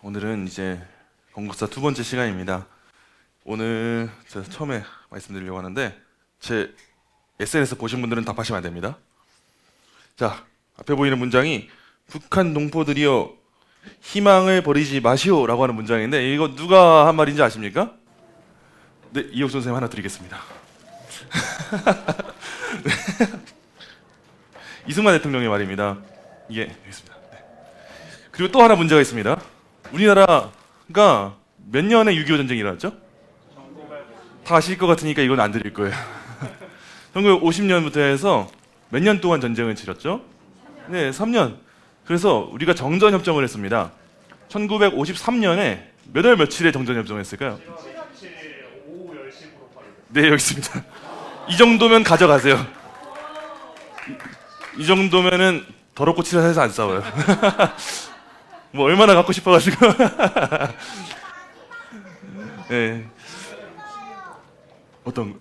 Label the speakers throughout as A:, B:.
A: 오늘은 이제 건국사 두 번째 시간입니다. 오늘 제가 처음에 말씀드리려고 하는데 제 SNS 보신 분들은 답하시면 안 됩니다. 자, 앞에 보이는 문장이 북한 동포들이여 희망을 버리지 마시오 라고 하는 문장인데 이거 누가 한 말인지 아십니까? 네, 이혁 선생님 하나 드리겠습니다. 이승만 대통령의 말입니다. 이게 있습니다. 그리고 또 하나 문제가 있습니다. 우리나라가 몇 년에 6.25 전쟁이 일어났죠? 다 아실 것 같으니까 이건 안 드릴 거예요. 1950년부터 해서 몇 년 동안 전쟁을 치렀죠? 네, 3년. 그래서 우리가 정전협정을 했습니다. 1953년에 몇 월 며칠에 정전협정을 했을까요?
B: 7월 27일 오후 10시부로 바로.
A: 네, 여기 있습니다. 이 정도면 가져가세요. 이 정도면은 더럽고 칠해서 안 싸워요. 뭐 얼마나 갖고 싶어가지고. 네. 어떤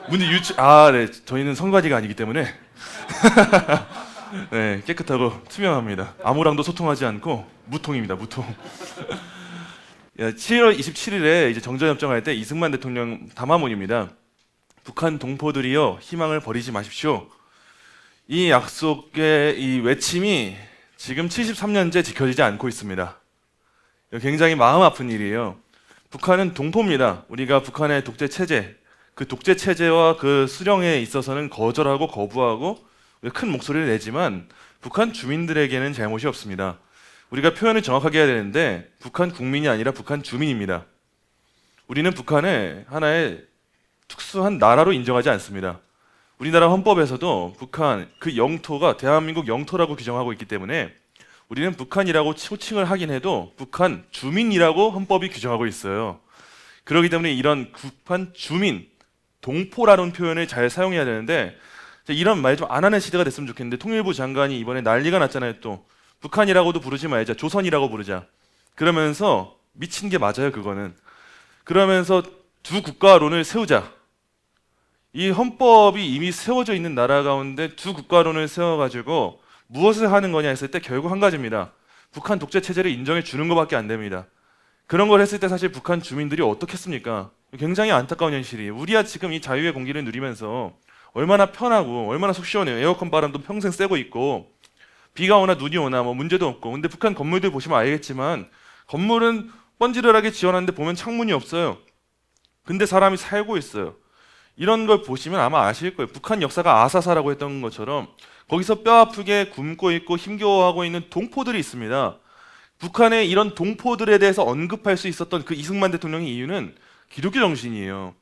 A: 문제 네, 저희는 성가지가 아니기 때문에 네, 깨끗하고 투명합니다. 아무랑도 소통하지 않고 무통입니다. 무통. 7월 27일에 이제 정전협정할 때 이승만 대통령 담화문입니다. 북한 동포들이여 희망을 버리지 마십시오. 이 약속의 이 외침이 지금 73년째 지켜지지 않고 있습니다. 굉장히 마음 아픈 일이에요. 북한은 동포입니다. 우리가 북한의 독재 체제, 그 독재 체제와 그 수령에 있어서는 거절하고 거부하고 큰 목소리를 내지만 북한 주민들에게는 잘못이 없습니다. 우리가 표현을 정확하게 해야 되는데 북한 국민이 아니라 북한 주민입니다. 우리는 북한을 하나의 특수한 나라로 인정하지 않습니다. 우리나라 헌법에서도 북한 그 영토가 대한민국 영토라고 규정하고 있기 때문에 우리는 북한이라고 호칭을 하긴 해도 북한 주민이라고 헌법이 규정하고 있어요. 그렇기 때문에 이런 북한 주민, 동포라는 표현을 잘 사용해야 되는데 이런 말 좀 안 하는 시대가 됐으면 좋겠는데 통일부 장관이 이번에 난리가 났잖아요. 또 북한이라고도 부르지 말자, 조선이라고 부르자. 그러면서 미친 게 맞아요. 그거는. 그러면서 두 국가론을 세우자. 이 헌법이 이미 세워져 있는 나라 가운데 두 국가론을 세워가지고 무엇을 하는 거냐 했을 때 결국 한 가지입니다. 북한 독재 체제를 인정해 주는 것밖에 안 됩니다. 그런 걸 했을 때 사실 북한 주민들이 어떻겠습니까? 굉장히 안타까운 현실이에요. 우리야 지금 이 자유의 공기를 누리면서 얼마나 편하고 얼마나 속 시원해요. 에어컨 바람도 평생 쐬고 있고 비가 오나 눈이 오나 뭐 문제도 없고. 근데 북한 건물들 보시면 알겠지만 건물은 번지르르하게 지어놨는데 보면 창문이 없어요. 근데 사람이 살고 있어요. 이런 걸 보시면 아마 아실 거예요. 북한 역사가 아사사라고 했던 것처럼 거기서 뼈 아프게 굶고 있고 힘겨워하고 있는 동포들이 있습니다. 북한의 이런 동포들에 대해서 언급할 수 있었던 그 이승만 대통령의 이유는 기독교 정신이에요.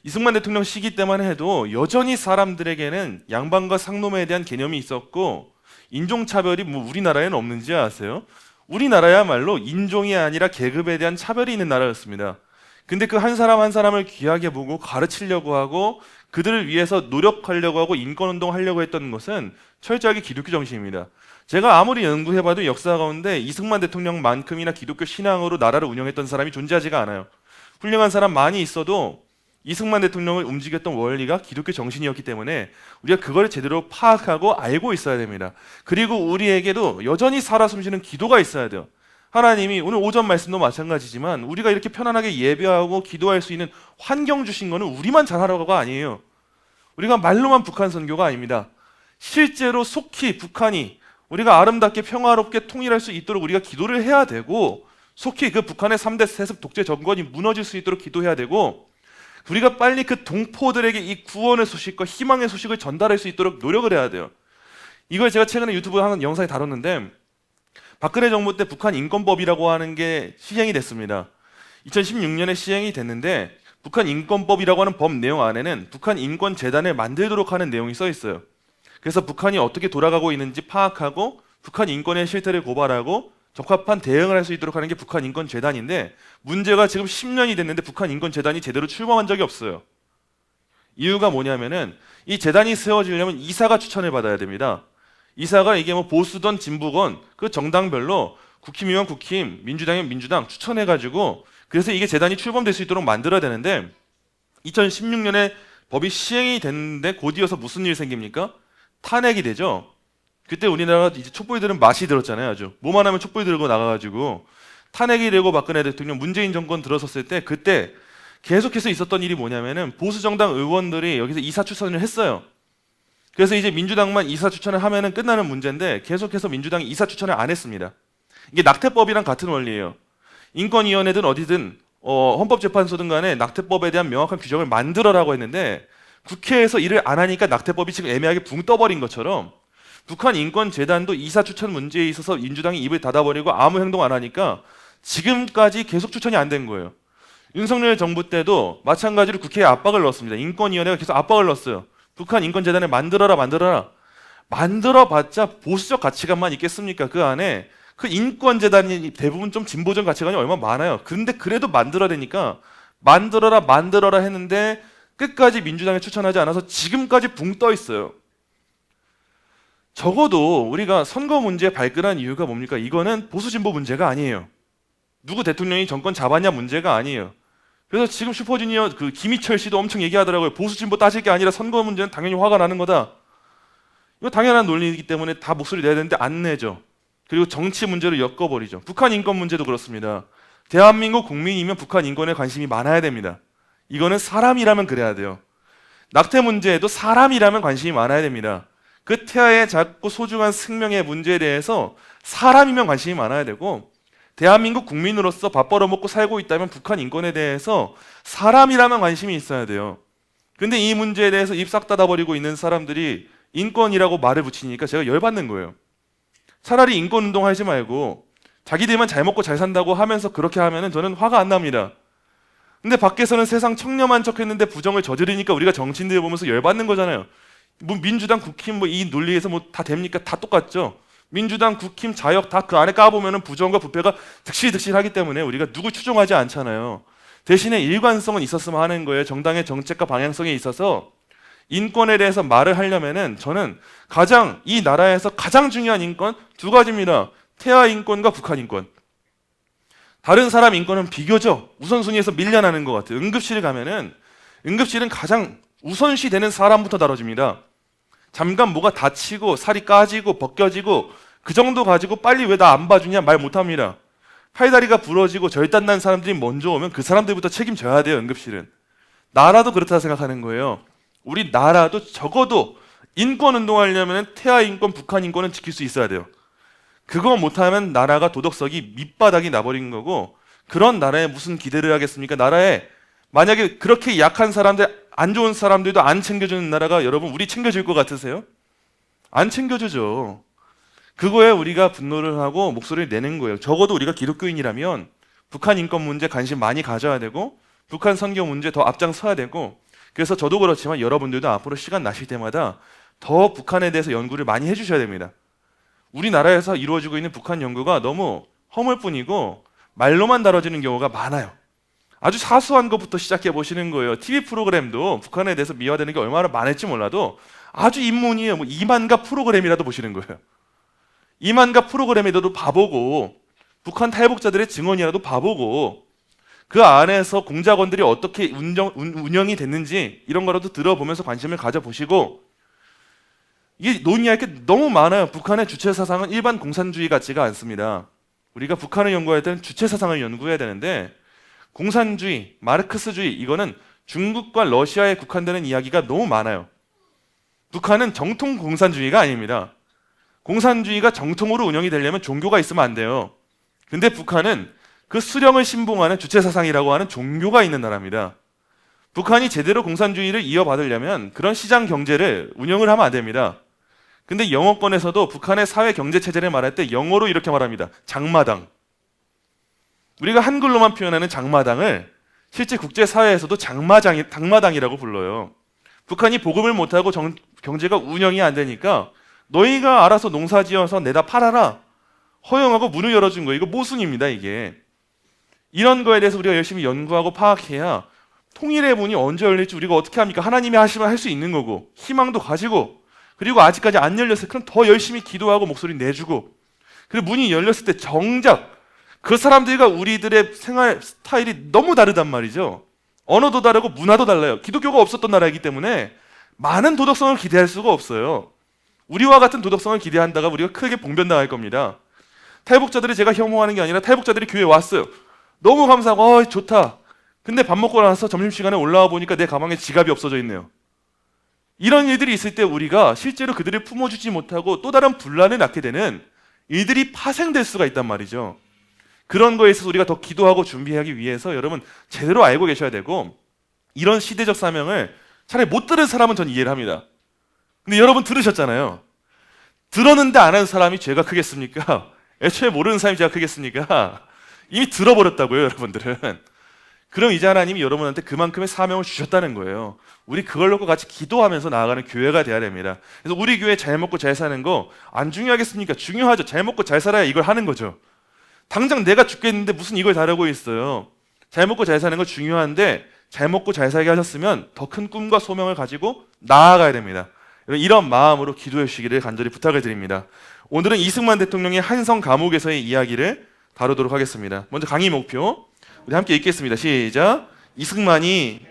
A: 이승만 대통령 시기 때만 해도 여전히 사람들에게는 양반과 상놈에 대한 개념이 있었고 인종차별이 뭐 우리나라에는 없는지 아세요? 우리나라야말로 인종이 아니라 계급에 대한 차별이 있는 나라였습니다. 근데 그 한 사람 한 사람을 귀하게 보고 가르치려고 하고 그들을 위해서 노력하려고 하고 인권운동 하려고 했던 것은 철저하게 기독교 정신입니다. 제가 아무리 연구해봐도 역사 가운데 이승만 대통령만큼이나 기독교 신앙으로 나라를 운영했던 사람이 존재하지가 않아요. 훌륭한 사람 많이 있어도 이승만 대통령을 움직였던 원리가 기독교 정신이었기 때문에 우리가 그걸 제대로 파악하고 알고 있어야 됩니다. 그리고 우리에게도 여전히 살아 숨쉬는 기도가 있어야 돼요. 하나님이 오늘 오전 말씀도 마찬가지지만 우리가 이렇게 편안하게 예배하고 기도할 수 있는 환경 주신 거는 우리만 잘하라고가 아니에요. 우리가 말로만 북한 선교가 아닙니다. 실제로 속히 북한이 우리가 아름답게 평화롭게 통일할 수 있도록 우리가 기도를 해야 되고 속히 그 북한의 3대 세습 독재 정권이 무너질 수 있도록 기도해야 되고 우리가 빨리 그 동포들에게 이 구원의 소식과 희망의 소식을 전달할 수 있도록 노력을 해야 돼요. 이걸 제가 최근에 유튜브에 하는 영상에 다뤘는데 박근혜 정부 때 북한 인권법이라고 하는 게 시행이 됐습니다. 2016년에 시행이 됐는데 북한 인권법이라고 하는 법 내용 안에는 북한 인권재단을 만들도록 하는 내용이 써 있어요. 그래서 북한이 어떻게 돌아가고 있는지 파악하고 북한 인권의 실태를 고발하고 적합한 대응을 할 수 있도록 하는 게 북한 인권재단인데 문제가 지금 10년이 됐는데 북한 인권재단이 제대로 출범한 적이 없어요. 이유가 뭐냐면은 이 재단이 세워지려면 이사가 추천을 받아야 됩니다. 이사가 이게 뭐 보수든 진보건 그 정당별로 국힘이면 국힘, 민주당이면 민주당 추천해가지고 그래서 이게 재단이 출범될 수 있도록 만들어야 되는데 2016년에 법이 시행이 됐는데 곧 이어서 무슨 일이 생깁니까? 탄핵이 되죠. 그때 우리나라가 이제 촛불들은 맛이 들었잖아요. 아주 뭐만 하면 촛불 들고 나가가지고 탄핵이 되고 박근혜 대통령 문재인 정권 들어섰을 때 그때 계속해서 있었던 일이 뭐냐면은 보수 정당 의원들이 여기서 이사 추천을 했어요. 그래서 이제 민주당만 이사 추천을 하면은 끝나는 문제인데 계속해서 민주당이 이사 추천을 안 했습니다. 이게 낙태법이랑 같은 원리예요. 인권위원회든 어디든 헌법재판소든 간에 낙태법에 대한 명확한 규정을 만들어라고 했는데 국회에서 일을 안 하니까 낙태법이 지금 애매하게 붕 떠버린 것처럼 북한 인권재단도 이사 추천 문제에 있어서 민주당이 입을 닫아버리고 아무 행동 안 하니까 지금까지 계속 추천이 안 된 거예요. 윤석열 정부 때도 마찬가지로 국회에 압박을 넣었습니다. 인권위원회가 계속 압박을 넣었어요. 북한 인권재단을 만들어라. 만들어봤자 보수적 가치관만 있겠습니까? 그 안에 그 인권재단이 대부분 좀 진보적 가치관이 얼마나 많아요. 근데 그래도 만들어내니까 만들어라 했는데 끝까지 민주당에 추천하지 않아서 지금까지 붕 떠 있어요. 적어도 우리가 선거 문제에 발끈한 이유가 뭡니까? 이거는 보수 진보 문제가 아니에요. 누구 대통령이 정권 잡았냐 문제가 아니에요. 그래서 지금 슈퍼주니어 그 김희철 씨도 엄청 얘기하더라고요. 보수 진보 따질 게 아니라 선거 문제는 당연히 화가 나는 거다. 이거 당연한 논리이기 때문에 다 목소리 내야 되는데 안 내죠. 그리고 정치 문제로 엮어버리죠. 북한 인권 문제도 그렇습니다. 대한민국 국민이면 북한 인권에 관심이 많아야 됩니다. 이거는 사람이라면 그래야 돼요. 낙태 문제에도 사람이라면 관심이 많아야 됩니다. 그 태아의 작고 소중한 생명의 문제에 대해서 사람이면 관심이 많아야 되고 대한민국 국민으로서 밥 벌어먹고 살고 있다면 북한 인권에 대해서 사람이라면 관심이 있어야 돼요. 근데 이 문제에 대해서 입 싹 닫아버리고 있는 사람들이 인권이라고 말을 붙이니까 제가 열받는 거예요. 차라리 인권운동 하지 말고 자기들만 잘 먹고 잘 산다고 하면서 그렇게 하면은 저는 화가 안 납니다. 근데 밖에서는 세상 청렴한 척 했는데 부정을 저지르니까 우리가 정치인들 보면서 열받는 거잖아요. 뭐 민주당, 국힘 뭐 이 논리에서 뭐 다 됩니까? 다 똑같죠. 민주당, 국힘, 자역 다 그 안에 까보면은 부정과 부패가 득실득실하기 때문에 우리가 누구 추종하지 않잖아요. 대신에 일관성은 있었으면 하는 거예요. 정당의 정책과 방향성에 있어서 인권에 대해서 말을 하려면은 저는 이 나라에서 가장 중요한 인권 두 가지입니다. 태아 인권과 북한 인권. 다른 사람 인권은 비교적 우선순위에서 밀려나는 것 같아요. 응급실 가면은 응급실은 가장 우선시 되는 사람부터 다뤄집니다. 잠깐 뭐가 다치고 살이 까지고 벗겨지고 그 정도 가지고 빨리 왜 나 안 봐주냐 말 못합니다. 팔다리가 부러지고 절단난 사람들이 먼저 오면 그 사람들부터 책임져야 돼요. 응급실은. 나라도 그렇다 생각하는 거예요. 우리 나라도 적어도 인권 운동하려면 태아 인권, 북한 인권은 지킬 수 있어야 돼요. 그거 못하면 나라가 도덕성이 밑바닥이 나버린 거고 그런 나라에 무슨 기대를 하겠습니까? 나라에 만약에 그렇게 약한 사람들, 안 좋은 사람들도 안 챙겨주는 나라가 여러분 우리 챙겨줄 것 같으세요? 안 챙겨주죠. 그거에 우리가 분노를 하고 목소리를 내는 거예요. 적어도 우리가 기독교인이라면 북한 인권 문제 관심 많이 가져야 되고 북한 선교 문제 더 앞장서야 되고 그래서 저도 그렇지만 여러분들도 앞으로 시간 나실 때마다 더 북한에 대해서 연구를 많이 해주셔야 됩니다. 우리나라에서 이루어지고 있는 북한 연구가 너무 허물뿐이고 말로만 다뤄지는 경우가 많아요. 아주 사소한 것부터 시작해 보시는 거예요. TV 프로그램도 북한에 대해서 미화되는 게 얼마나 많을지 몰라도 아주 인문이에요. 뭐 2만가 프로그램이라도 보시는 거예요. 2만가 프로그램이라도 봐보고 북한 탈북자들의 증언이라도 봐보고 그 안에서 공작원들이 어떻게 운영이 됐는지 이런 거라도 들어보면서 관심을 가져보시고 이게 논의할 게 너무 많아요. 북한의 주체 사상은 일반 공산주의 같지가 않습니다. 우리가 북한을 연구할 때는 주체 사상을 연구해야 되는데 공산주의, 마르크스주의 이거는 중국과 러시아에 국한되는 이야기가 너무 많아요. 북한은 정통 공산주의가 아닙니다. 공산주의가 정통으로 운영이 되려면 종교가 있으면 안 돼요. 근데 북한은 그 수령을 신봉하는 주체 사상이라고 하는 종교가 있는 나라입니다. 북한이 제대로 공산주의를 이어받으려면 그런 시장 경제를 운영을 하면 안 됩니다. 근데 영어권에서도 북한의 사회 경제 체제를 말할 때 영어로 이렇게 말합니다. 장마당. 우리가 한글로만 표현하는 장마당을 실제 국제사회에서도 당마당이라고 불러요. 북한이 보급을 못하고 경제가 운영이 안 되니까 너희가 알아서 농사지어서 내다 팔아라. 허용하고 문을 열어준 거예요. 이거 모순입니다. 이게. 이런 거에 대해서 우리가 열심히 연구하고 파악해야 통일의 문이 언제 열릴지 우리가 어떻게 합니까? 하나님이 하시면 할 수 있는 거고 희망도 가지고 그리고 아직까지 안 열렸을 때 그럼 더 열심히 기도하고 목소리 내주고 그리고 문이 열렸을 때 정작 그 사람들과 우리들의 생활 스타일이 너무 다르단 말이죠. 언어도 다르고 문화도 달라요. 기독교가 없었던 나라이기 때문에 많은 도덕성을 기대할 수가 없어요. 우리와 같은 도덕성을 기대한다가 우리가 크게 봉변당할 겁니다. 탈북자들이 제가 혐오하는 게 아니라 탈북자들이 교회에 왔어요. 너무 감사하고 좋다. 근데 밥 먹고 나서 점심시간에 올라와 보니까 내 가방에 지갑이 없어져 있네요. 이런 일들이 있을 때 우리가 실제로 그들을 품어주지 못하고 또 다른 분란을 낳게 되는 일들이 파생될 수가 있단 말이죠. 그런 거에 있어서 우리가 더 기도하고 준비하기 위해서 여러분 제대로 알고 계셔야 되고, 이런 시대적 사명을 차라리 못 들은 사람은 전 이해를 합니다. 근데 여러분 들으셨잖아요. 들었는데 안 하는 사람이 죄가 크겠습니까? 애초에 모르는 사람이 죄가 크겠습니까? 이미 들어버렸다고요, 여러분들은. 그럼 이제 하나님이 여러분한테 그만큼의 사명을 주셨다는 거예요. 우리 그걸 놓고 같이 기도하면서 나아가는 교회가 돼야 됩니다. 그래서 우리 교회 잘 먹고 잘 사는 거 안 중요하겠습니까? 중요하죠. 잘 먹고 잘 살아야 이걸 하는 거죠. 당장 내가 죽겠는데 무슨 이걸 다루고 있어요. 잘 먹고 잘 사는 거 중요한데 잘 먹고 잘 살게 하셨으면 더 큰 꿈과 소명을 가지고 나아가야 됩니다. 이런 마음으로 기도해 주시기를 간절히 부탁을 드립니다. 오늘은 이승만 대통령의 한성 감옥에서의 이야기를 다루도록 하겠습니다. 먼저 강의 목표 우리 함께 읽겠습니다. 시작. 이승만이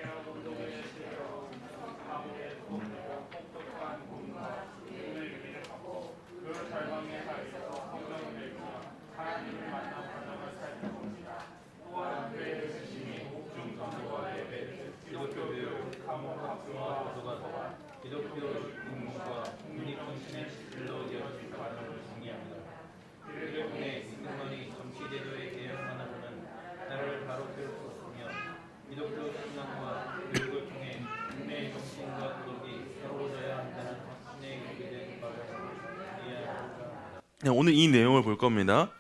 A: 오늘 이 내용을 볼 겁니다.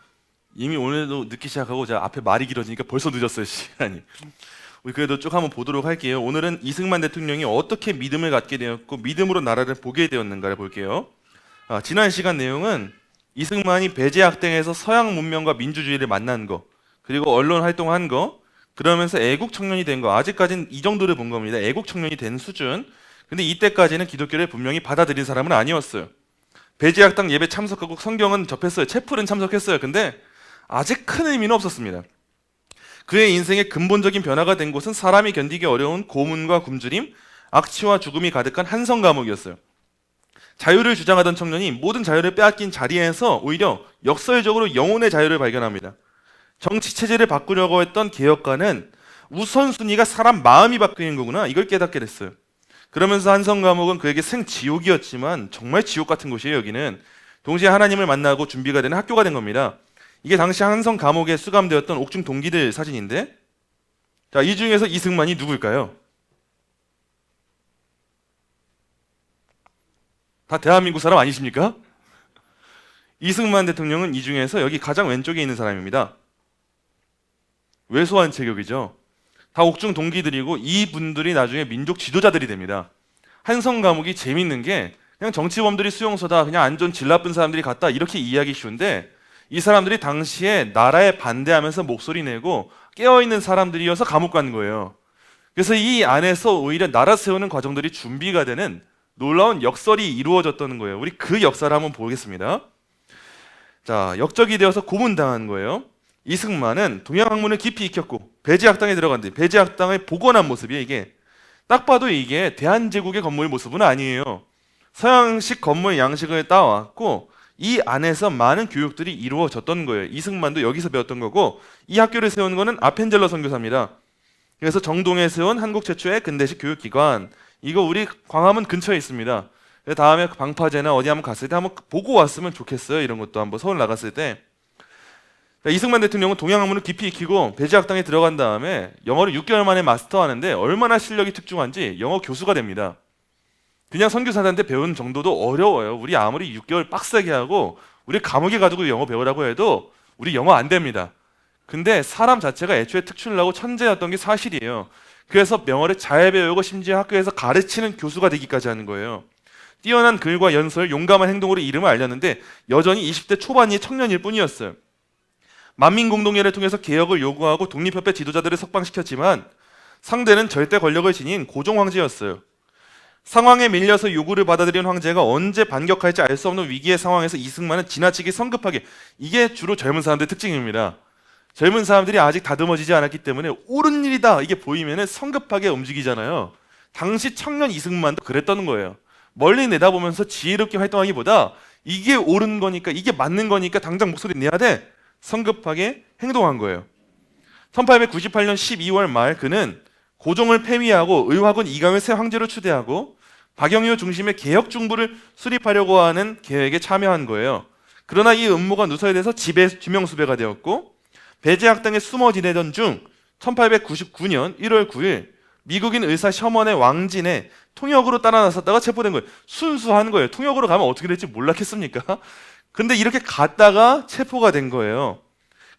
A: 이미 오늘도 늦기 시작하고 제가 앞에 말이 길어지니까 벌써 늦었어요, 시간이. 우리 그래도 쭉 한번 보도록 할게요. 오늘은 이승만 대통령이 어떻게 믿음을 갖게 되었고 믿음으로 나라를 보게 되었는가를 볼게요. 지난 시간 내용은 이승만이 배제학당에서 서양 문명과 민주주의를 만난 거, 그리고 언론 활동한 거, 그러면서 애국 청년이 된 거, 아직까지는 이 정도를 본 겁니다. 애국 청년이 된 수준. 근데 이때까지는 기독교를 분명히 받아들인 사람은 아니었어요. 배제학당 예배 참석하고 성경은 접했어요. 채플은 참석했어요. 근데 아직 큰 의미는 없었습니다. 그의 인생의 근본적인 변화가 된 곳은 사람이 견디기 어려운 고문과 굶주림, 악취와 죽음이 가득한 한성 감옥이었어요. 자유를 주장하던 청년이 모든 자유를 빼앗긴 자리에서 오히려 역설적으로 영혼의 자유를 발견합니다. 정치 체제를 바꾸려고 했던 개혁가는 우선순위가 사람 마음이 바뀌는 거구나, 이걸 깨닫게 됐어요. 그러면서 한성 감옥은 그에게 생지옥이었지만 정말 지옥 같은 곳이에요. 여기는 동시에 하나님을 만나고 준비가 되는 학교가 된 겁니다. 이게 당시 한성 감옥에 수감되었던 옥중 동기들 사진인데, 자, 이 중에서 이승만이 누굴까요? 다 대한민국 사람 아니십니까? 이승만 대통령은 이 중에서 여기 가장 왼쪽에 있는 사람입니다. 왜소한 체격이죠. 다 옥중 동기들이고 이분들이 나중에 민족 지도자들이 됩니다. 한성 감옥이 재밌는 게 그냥 정치범들이 수용소다, 그냥 안 좋은 질 나쁜 사람들이 갔다, 이렇게 이해하기 쉬운데 이 사람들이 당시에 나라에 반대하면서 목소리 내고 깨어있는 사람들이어서 감옥 간 거예요. 그래서 이 안에서 오히려 나라 세우는 과정들이 준비가 되는 놀라운 역설이 이루어졌다는 거예요. 우리 그 역사를 한번 보겠습니다. 자, 역적이 되어서 고문당한 거예요. 이승만은 동양학문을 깊이 익혔고 배제학당에 들어갔는데 배제학당을 복원한 모습이에요. 이게 딱 봐도 이게 대한제국의 건물 모습은 아니에요. 서양식 건물 양식을 따왔고 이 안에서 많은 교육들이 이루어졌던 거예요. 이승만도 여기서 배웠던 거고, 이 학교를 세운 거는 아펜젤러 선교사입니다. 그래서 정동에 세운 한국 최초의 근대식 교육기관, 이거 우리 광화문 근처에 있습니다. 다음에 방파제나 어디 한번 갔을 때 한번 보고 왔으면 좋겠어요. 이런 것도 한번 서울 나갔을 때. 이승만 대통령은 동양학문을 깊이 익히고 배제학당에 들어간 다음에 영어를 6개월 만에 마스터하는데 얼마나 실력이 특중한지 영어 교수가 됩니다. 그냥 선교사한테 배우는 정도도 어려워요. 우리 아무리 6개월 빡세게 하고 우리 감옥에 가지고 영어 배우라고 해도 우리 영어 안 됩니다. 근데 사람 자체가 애초에 특출나고 천재였던 게 사실이에요. 그래서 영어를 잘 배우고 심지어 학교에서 가르치는 교수가 되기까지 하는 거예요. 뛰어난 글과 연설, 용감한 행동으로 이름을 알렸는데 여전히 20대 초반의 청년일 뿐이었어요. 만민공동회를 통해서 개혁을 요구하고 독립협회 지도자들을 석방시켰지만 상대는 절대 권력을 지닌 고종 황제였어요. 상황에 밀려서 요구를 받아들인 황제가 언제 반격할지 알 수 없는 위기의 상황에서 이승만은 지나치게 성급하게, 이게 주로 젊은 사람들의 특징입니다. 젊은 사람들이 아직 다듬어지지 않았기 때문에 옳은 일이다 이게 보이면 성급하게 움직이잖아요. 당시 청년 이승만도 그랬다는 거예요. 멀리 내다보면서 지혜롭게 활동하기보다 이게 옳은 거니까, 이게 맞는 거니까 당장 목소리 내야 돼. 성급하게 행동한 거예요. 1898년 12월 말 그는 고종을 폐위하고 의화군 이강을 새 황제로 추대하고 박영효 중심의 개혁 중부를 수립하려고 하는 계획에 참여한 거예요. 그러나 이 음모가 누설돼서 지명수배가 되었고, 배제학당에 숨어 지내던 중 1899년 1월 9일 미국인 의사 셔먼의 왕진에 통역으로 따라 나섰다가 체포된 거예요. 순수한 거예요. 통역으로 가면 어떻게 될지 몰랐겠습니까? 근데 이렇게 갔다가 체포가 된 거예요.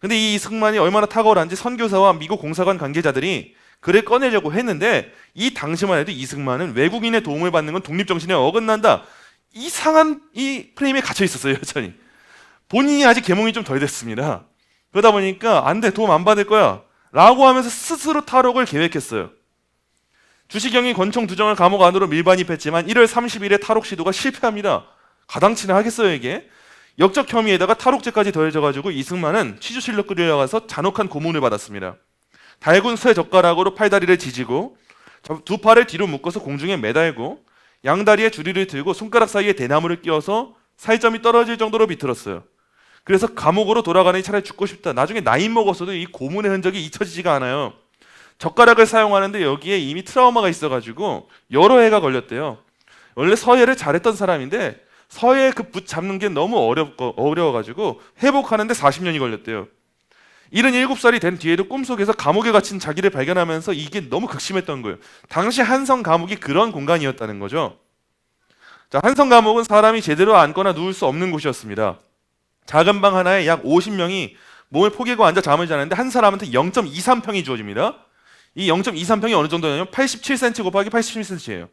A: 근데 이 이승만이 얼마나 탁월한지 선교사와 미국 공사관 관계자들이 글을 꺼내려고 했는데, 이 당시만 해도 이승만은 외국인의 도움을 받는 건 독립정신에 어긋난다, 이상한 이 프레임에 갇혀 있었어요. 여전히 본인이 아직 계몽이 좀 덜 됐습니다. 그러다 보니까 안 돼, 도움 안 받을 거야 라고 하면서 스스로 탈옥을 계획했어요. 주시경이 권총 두정을 감옥 안으로 밀반입했지만 1월 30일에 탈옥 시도가 실패합니다. 가당치나 하겠어요 이게? 역적 혐의에다가 탈옥죄까지 더해져가지고 이승만은 취조실로 끌려가서 잔혹한 고문을 받았습니다. 달군 쇠 젓가락으로 팔다리를 지지고 두 팔을 뒤로 묶어서 공중에 매달고 양다리에 주리를 들고 손가락 사이에 대나무를 끼워서 살점이 떨어질 정도로 비틀었어요. 그래서 감옥으로 돌아가니 차라리 죽고 싶다. 나중에 나이 먹었어도 이 고문의 흔적이 잊혀지지가 않아요. 젓가락을 사용하는데 여기에 이미 트라우마가 있어가지고 여러 해가 걸렸대요. 원래 서예를 잘했던 사람인데 서예 그 붓 잡는 게 너무 어려워가지고 회복하는데 40년이 걸렸대요. 77살이 된 뒤에도 꿈속에서 감옥에 갇힌 자기를 발견하면서 이게 너무 극심했던 거예요. 당시 한성 감옥이 그런 공간이었다는 거죠. 자, 한성 감옥은 사람이 제대로 앉거나 누울 수 없는 곳이었습니다. 작은 방 하나에 약 50명이 몸을 포개고 앉아 잠을 자는데 한 사람한테 0.23평이 주어집니다. 이 0.23평이 어느 정도냐면 87cm 곱하기 87cm예요.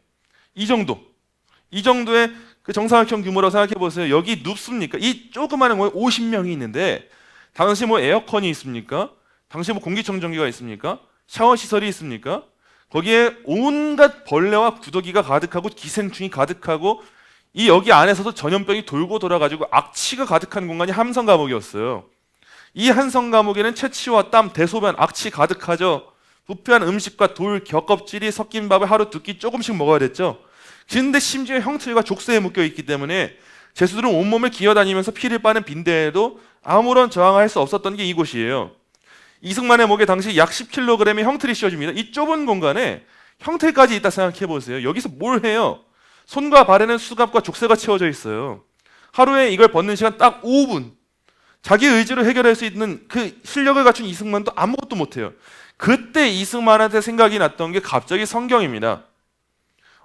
A: 이 정도의 그 정사각형 규모라고 생각해 보세요. 여기 눕습니까? 이 조그마한 거에 50명이 있는데, 당시 뭐 에어컨이 있습니까? 당시 뭐 공기청정기가 있습니까? 샤워 시설이 있습니까? 거기에 온갖 벌레와 구더기가 가득하고 기생충이 가득하고, 이 여기 안에서도 전염병이 돌고 돌아가지고 악취가 가득한 공간이 한성 감옥이었어요. 이 한성 감옥에는 채취와 땀, 대소변, 악취 가득하죠. 부패한 음식과 돌, 겹껍질이 섞인 밥을 하루 두 끼 조금씩 먹어야 됐죠. 근데 심지어 형틀과 족쇄에 묶여 있기 때문에 죄수들은 온몸을 기어다니면서 피를 빠는 빈대에도 아무런 저항할 수 없었던 게 이곳이에요. 이승만의 목에 당시 약 10kg의 형틀이 씌워집니다. 이 좁은 공간에 형틀까지 있다 생각해 보세요. 여기서 뭘 해요? 손과 발에는 수갑과 족쇄가 채워져 있어요. 하루에 이걸 벗는 시간 딱 5분. 자기 의지로 해결할 수 있는 그 실력을 갖춘 이승만도 아무것도 못해요. 그때 이승만한테 생각이 났던 게 갑자기 성경입니다.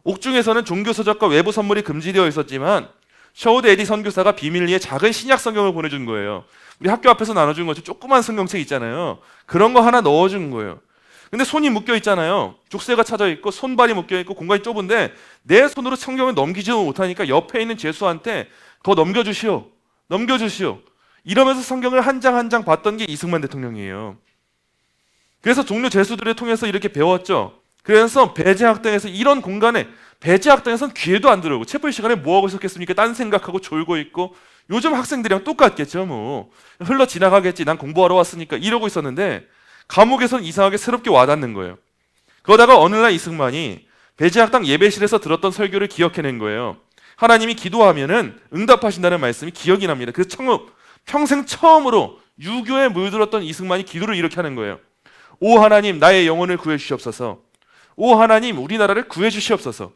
A: 옥중에서는 종교서적과 외부 선물이 금지되어 있었지만 셔우드 에디 선교사가 비밀리에 작은 신약 성경을 보내준 거예요. 우리 학교 앞에서 나눠준 것처럼 조그만 성경책 있잖아요. 그런 거 하나 넣어준 거예요. 근데 손이 묶여 있잖아요. 족쇄가 차져 있고 손발이 묶여 있고 공간이 좁은데 내 손으로 성경을 넘기지도 못하니까 옆에 있는 죄수한테 더 넘겨주시오. 이러면서 성경을 한 장 한 장 봤던 게 이승만 대통령이에요. 그래서 종료 죄수들을 통해서 이렇게 배웠죠. 그래서 배제학당에서 이런 공간에, 배제학당에서는 귀에도 안 들어오고 체포 시간에 뭐하고 있었겠습니까? 딴 생각하고 졸고 있고, 요즘 학생들이랑 똑같겠죠. 뭐 흘러 지나가겠지, 난 공부하러 왔으니까 이러고 있었는데 감옥에서는 이상하게 새롭게 와닿는 거예요. 그러다가 어느 날 이승만이 배제학당 예배실에서 들었던 설교를 기억해낸 거예요. 하나님이 기도하면은 응답하신다는 말씀이 기억이 납니다. 그래서 평생 처음으로 유교에 물들었던 이승만이 기도를 이렇게 하는 거예요. 오 하나님, 나의 영혼을 구해 주시옵소서. 오 하나님, 우리나라를 구해 주시옵소서.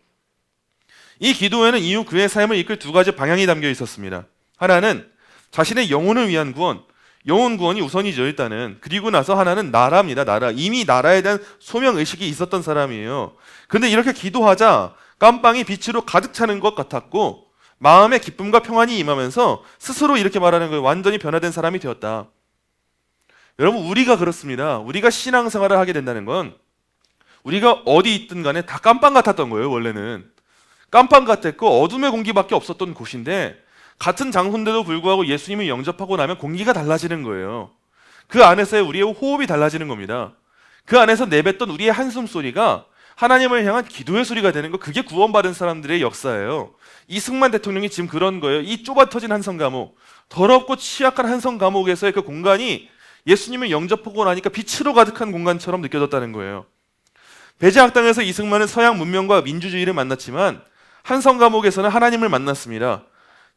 A: 이 기도에는 이후 그의 삶을 이끌 두 가지 방향이 담겨 있었습니다. 하나는 자신의 영혼을 위한 구원, 영혼 구원이 우선이죠 일단은. 그리고 나서 하나는 나라입니다. 나라. 이미 나라에 대한 소명의식이 있었던 사람이에요. 근데 이렇게 기도하자 깜빵이 빛으로 가득 차는 것 같았고 마음의 기쁨과 평안이 임하면서 스스로 이렇게 말하는 거예요. 완전히 변화된 사람이 되었다. 여러분, 우리가 그렇습니다. 우리가 신앙생활을 하게 된다는 건 우리가 어디 있든 간에 다 깜빵 같았던 거예요. 원래는 깜빵 같았고 어둠의 공기밖에 없었던 곳인데 같은 장소인데도 불구하고 예수님을 영접하고 나면 공기가 달라지는 거예요. 그 안에서의 우리의 호흡이 달라지는 겁니다. 그 안에서 내뱉던 우리의 한숨 소리가 하나님을 향한 기도의 소리가 되는 거, 그게 구원받은 사람들의 역사예요. 이승만 대통령이 지금 그런 거예요. 이 좁아터진 한성 감옥, 더럽고 취약한 한성 감옥에서의 그 공간이 예수님을 영접하고 나니까 빛으로 가득한 공간처럼 느껴졌다는 거예요. 배제학당에서 이승만은 서양 문명과 민주주의를 만났지만 한성 감옥에서는 하나님을 만났습니다.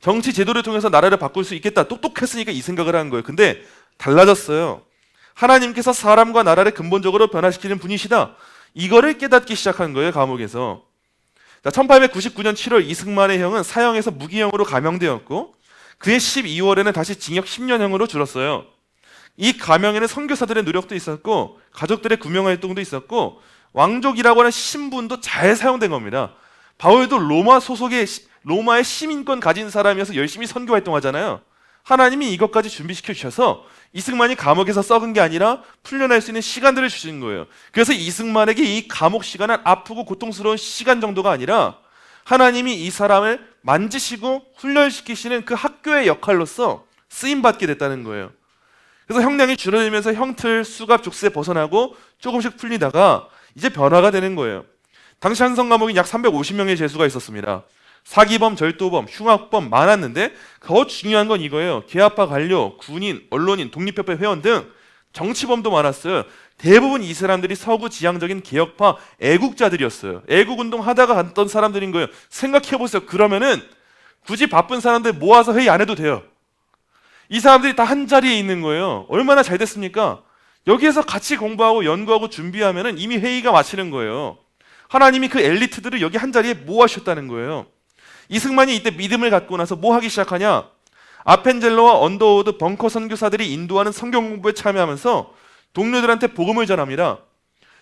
A: 정치 제도를 통해서 나라를 바꿀 수 있겠다. 똑똑했으니까 이 생각을 한 거예요. 근데 달라졌어요. 하나님께서 사람과 나라를 근본적으로 변화시키는 분이시다. 이거를 깨닫기 시작한 거예요. 감옥에서. 자, 1899년 7월 이승만의 형은 사형에서 무기형으로 감형되었고 그해 12월에는 다시 징역 10년형으로 줄었어요. 이 감형에는 선교사들의 노력도 있었고 가족들의 구명활동도 있었고 왕족이라고 하는 신분도 잘 사용된 겁니다. 바울도 로마의 시민권 가진 사람이어서 열심히 선교활동하잖아요. 하나님이 이것까지 준비시켜 주셔서 이승만이 감옥에서 썩은 게 아니라 풀려날 수 있는 시간들을 주신 거예요. 그래서 이승만에게 이 감옥 시간은 아프고 고통스러운 시간 정도가 아니라 하나님이 이 사람을 만지시고 훈련시키시는 그 학교의 역할로서 쓰임받게 됐다는 거예요. 그래서 형량이 줄어들면서 형틀, 수갑, 족쇄 벗어나고 조금씩 풀리다가 이제 변화가 되는 거예요. 당시 한성 감옥에 약 350명의 죄수가 있었습니다. 사기범, 절도범, 흉악범 많았는데 더 중요한 건 이거예요. 계엄파 관료, 군인, 언론인, 독립협회 회원 등 정치범도 많았어요. 대부분 이 사람들이 서구 지향적인 개혁파 애국자들이었어요. 애국운동 하다가 갔던 사람들인 거예요. 생각해보세요. 그러면은 굳이 바쁜 사람들 모아서 회의 안 해도 돼요. 이 사람들이 다 한 자리에 있는 거예요. 얼마나 잘 됐습니까? 여기에서 같이 공부하고 연구하고 준비하면은 이미 회의가 마치는 거예요. 하나님이 그 엘리트들을 여기 한 자리에 모아주셨다는 거예요. 이승만이 이때 믿음을 갖고 나서 뭐 하기 시작하냐? 아펜젤러와 언더우드 벙커 선교사들이 인도하는 성경 공부에 참여하면서 동료들한테 복음을 전합니다.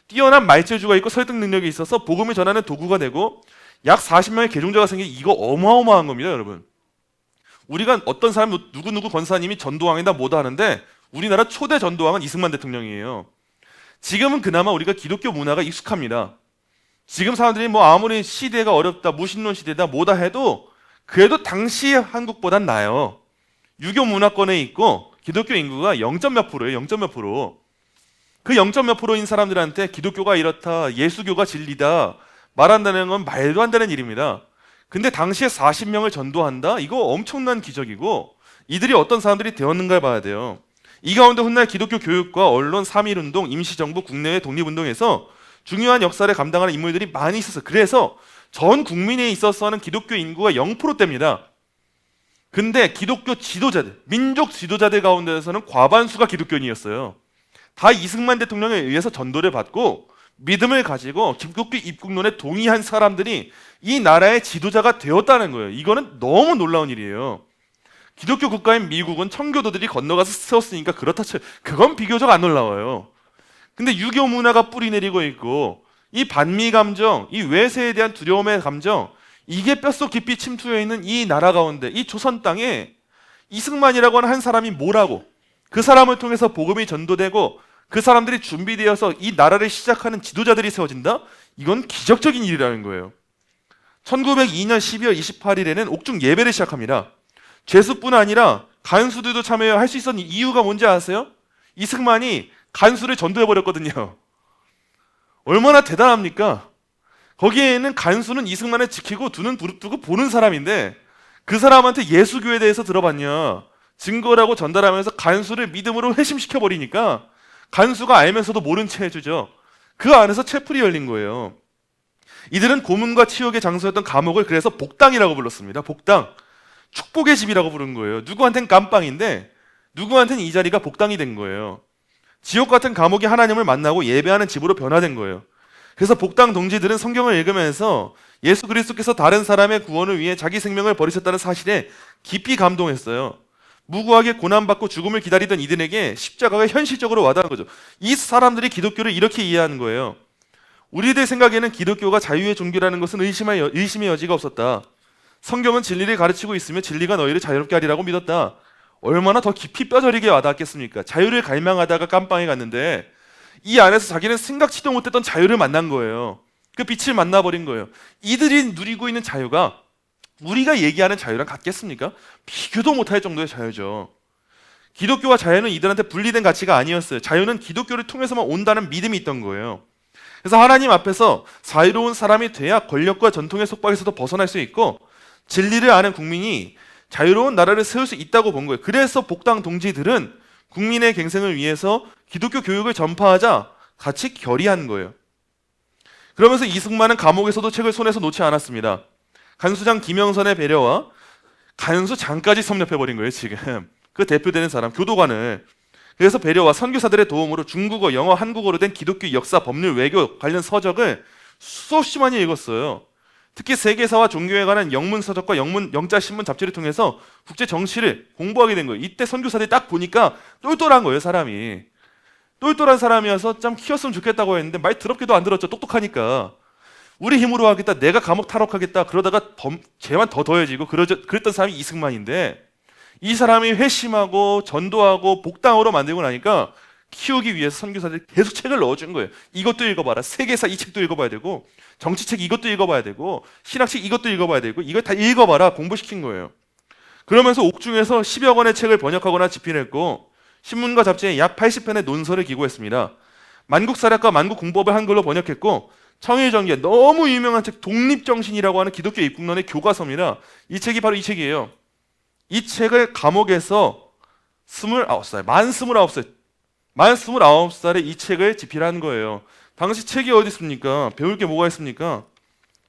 A: 뛰어난 말재주가 있고 설득 능력이 있어서 복음을 전하는 도구가 되고 약 40명의 개종자가 생긴 이거 어마어마한 겁니다, 여러분. 우리가 어떤 사람 누구누구 권사님이 전도왕이다 뭐다 하는데 우리나라 초대 전도왕은 이승만 대통령이에요. 지금은 그나마 우리가 기독교 문화가 익숙합니다. 지금 사람들이 뭐 아무리 시대가 어렵다, 무신론 시대다 뭐다 해도 그래도 당시 한국보단 나아요. 유교 문화권에 있고 기독교 인구가 0. 몇 프로예요. 0. 몇 프로. 그 0. 몇 프로인 사람들한테 기독교가 이렇다, 예수교가 진리다 말한다는 건 말도 안 되는 일입니다. 근데 당시에 40명을 전도한다? 이거 엄청난 기적이고 이들이 어떤 사람들이 되었는가 봐야 돼요. 이 가운데 훗날 기독교 교육과 언론, 3.1운동, 임시정부, 국내외 독립운동에서 중요한 역사를 감당하는 인물들이 많이 있었어요. 그래서 전 국민에 있어서는 기독교 인구가 0%대입니다. 근데 기독교 지도자들, 민족 지도자들 가운데서는 과반수가 기독교인이었어요. 다 이승만 대통령에 의해서 전도를 받고 믿음을 가지고 기독교 입국론에 동의한 사람들이 이 나라의 지도자가 되었다는 거예요. 이거는 너무 놀라운 일이에요. 기독교 국가인 미국은 청교도들이 건너가서 세웠으니까 그렇다 쳐. 그건 비교적 안 놀라워요. 근데 유교 문화가 뿌리 내리고 있고 이 반미 감정, 이 외세에 대한 두려움의 감정 이게 뼛속 깊이 침투해 있는 이 나라 가운데 이 조선 땅에 이승만이라고 하는 한 사람이 뭐라고 그 사람을 통해서 복음이 전도되고 그 사람들이 준비되어서 이 나라를 시작하는 지도자들이 세워진다? 이건 기적적인 일이라는 거예요. 1902년 12월 28일에는 옥중 예배를 시작합니다. 죄수뿐 아니라 간수들도 참여할 수 있었는 이유가 뭔지 아세요? 이승만이 간수를 전도해버렸거든요. 얼마나 대단합니까? 거기에는 간수는 이승만을 지키고 두 눈 부릅뜨고 보는 사람인데 그 사람한테 예수교에 대해서 들어봤냐 증거라고 전달하면서 간수를 믿음으로 회심시켜버리니까 간수가 알면서도 모른 채 해주죠. 그 안에서 채플이 열린 거예요. 이들은 고문과 치욕의 장소였던 감옥을 그래서 복당이라고 불렀습니다. 복당. 축복의 집이라고 부른 거예요. 누구한테는 감방인데 누구한테는 이 자리가 복당이 된 거예요. 지옥 같은 감옥이 하나님을 만나고 예배하는 집으로 변화된 거예요. 그래서 복당 동지들은 성경을 읽으면서 예수 그리스도께서 다른 사람의 구원을 위해 자기 생명을 버리셨다는 사실에 깊이 감동했어요. 무고하게 고난받고 죽음을 기다리던 이들에게 십자가가 현실적으로 와닿은 거죠. 이 사람들이 기독교를 이렇게 이해하는 거예요. 우리들 생각에는 기독교가 자유의 종교라는 것은 의심의 여지가 없었다. 성경은 진리를 가르치고 있으며 진리가 너희를 자유롭게 하리라고 믿었다. 얼마나 더 깊이 뼈저리게 와닿았겠습니까? 자유를 갈망하다가 깜빵에 갔는데 이 안에서 자기는 생각지도 못했던 자유를 만난 거예요. 그 빛을 만나버린 거예요. 이들이 누리고 있는 자유가 우리가 얘기하는 자유랑 같겠습니까? 비교도 못할 정도의 자유죠. 기독교와 자유는 이들한테 분리된 가치가 아니었어요. 자유는 기독교를 통해서만 온다는 믿음이 있던 거예요. 그래서 하나님 앞에서 자유로운 사람이 돼야 권력과 전통의 속박에서도 벗어날 수 있고 진리를 아는 국민이 자유로운 나라를 세울 수 있다고 본 거예요. 그래서 복당 동지들은 국민의 갱생을 위해서 기독교 교육을 전파하자 같이 결의한 거예요. 그러면서 이승만은 감옥에서도 책을 손에서 놓지 않았습니다. 간수장 김영선의 배려와 간수장까지 섭렵해버린 거예요 지금. 그 대표되는 사람 교도관을. 그래서 배려와 선교사들의 도움으로 중국어, 영어, 한국어로 된 기독교 역사, 법률, 외교 관련 서적을 수없이 많이 읽었어요. 특히 세계사와 종교에 관한 영문 서적과 영자 신문 잡지를 통해서 국제 정치를 공부하게 된 거예요. 이때 선교사들이 딱 보니까 똘똘한 거예요, 사람이. 똘똘한 사람이어서 좀 키웠으면 좋겠다고 했는데 말 더럽게도 안 들었죠. 똑똑하니까. 우리 힘으로 하겠다, 내가 감옥 탈옥하겠다 그러다가 죄만 더 더해지고 그랬던 사람이 이승만인데, 이 사람이 회심하고 전도하고 복당으로 만들고 나니까 키우기 위해서 선교사들이 계속 책을 넣어준 거예요. 이것도 읽어봐라. 세계사 이 책도 읽어봐야 되고, 정치책 이것도 읽어봐야 되고, 신학책 이것도 읽어봐야 되고, 이걸 다 읽어봐라 공부시킨 거예요. 그러면서 옥중에서 10여 권의 책을 번역하거나 집필했고, 신문과 잡지에 약 80편의 논설을 기고했습니다. 만국사략과 만국공법을 한글로 번역했고, 청일전기에 너무 유명한 책 독립정신이라고 하는 기독교 입국론의 교과서입니다. 이 책이 바로 이 책이에요. 이 책을 감옥에서 만 29살에 이 책을 집필한 거예요. 당시 책이 어디 있습니까? 배울 게 뭐가 있습니까?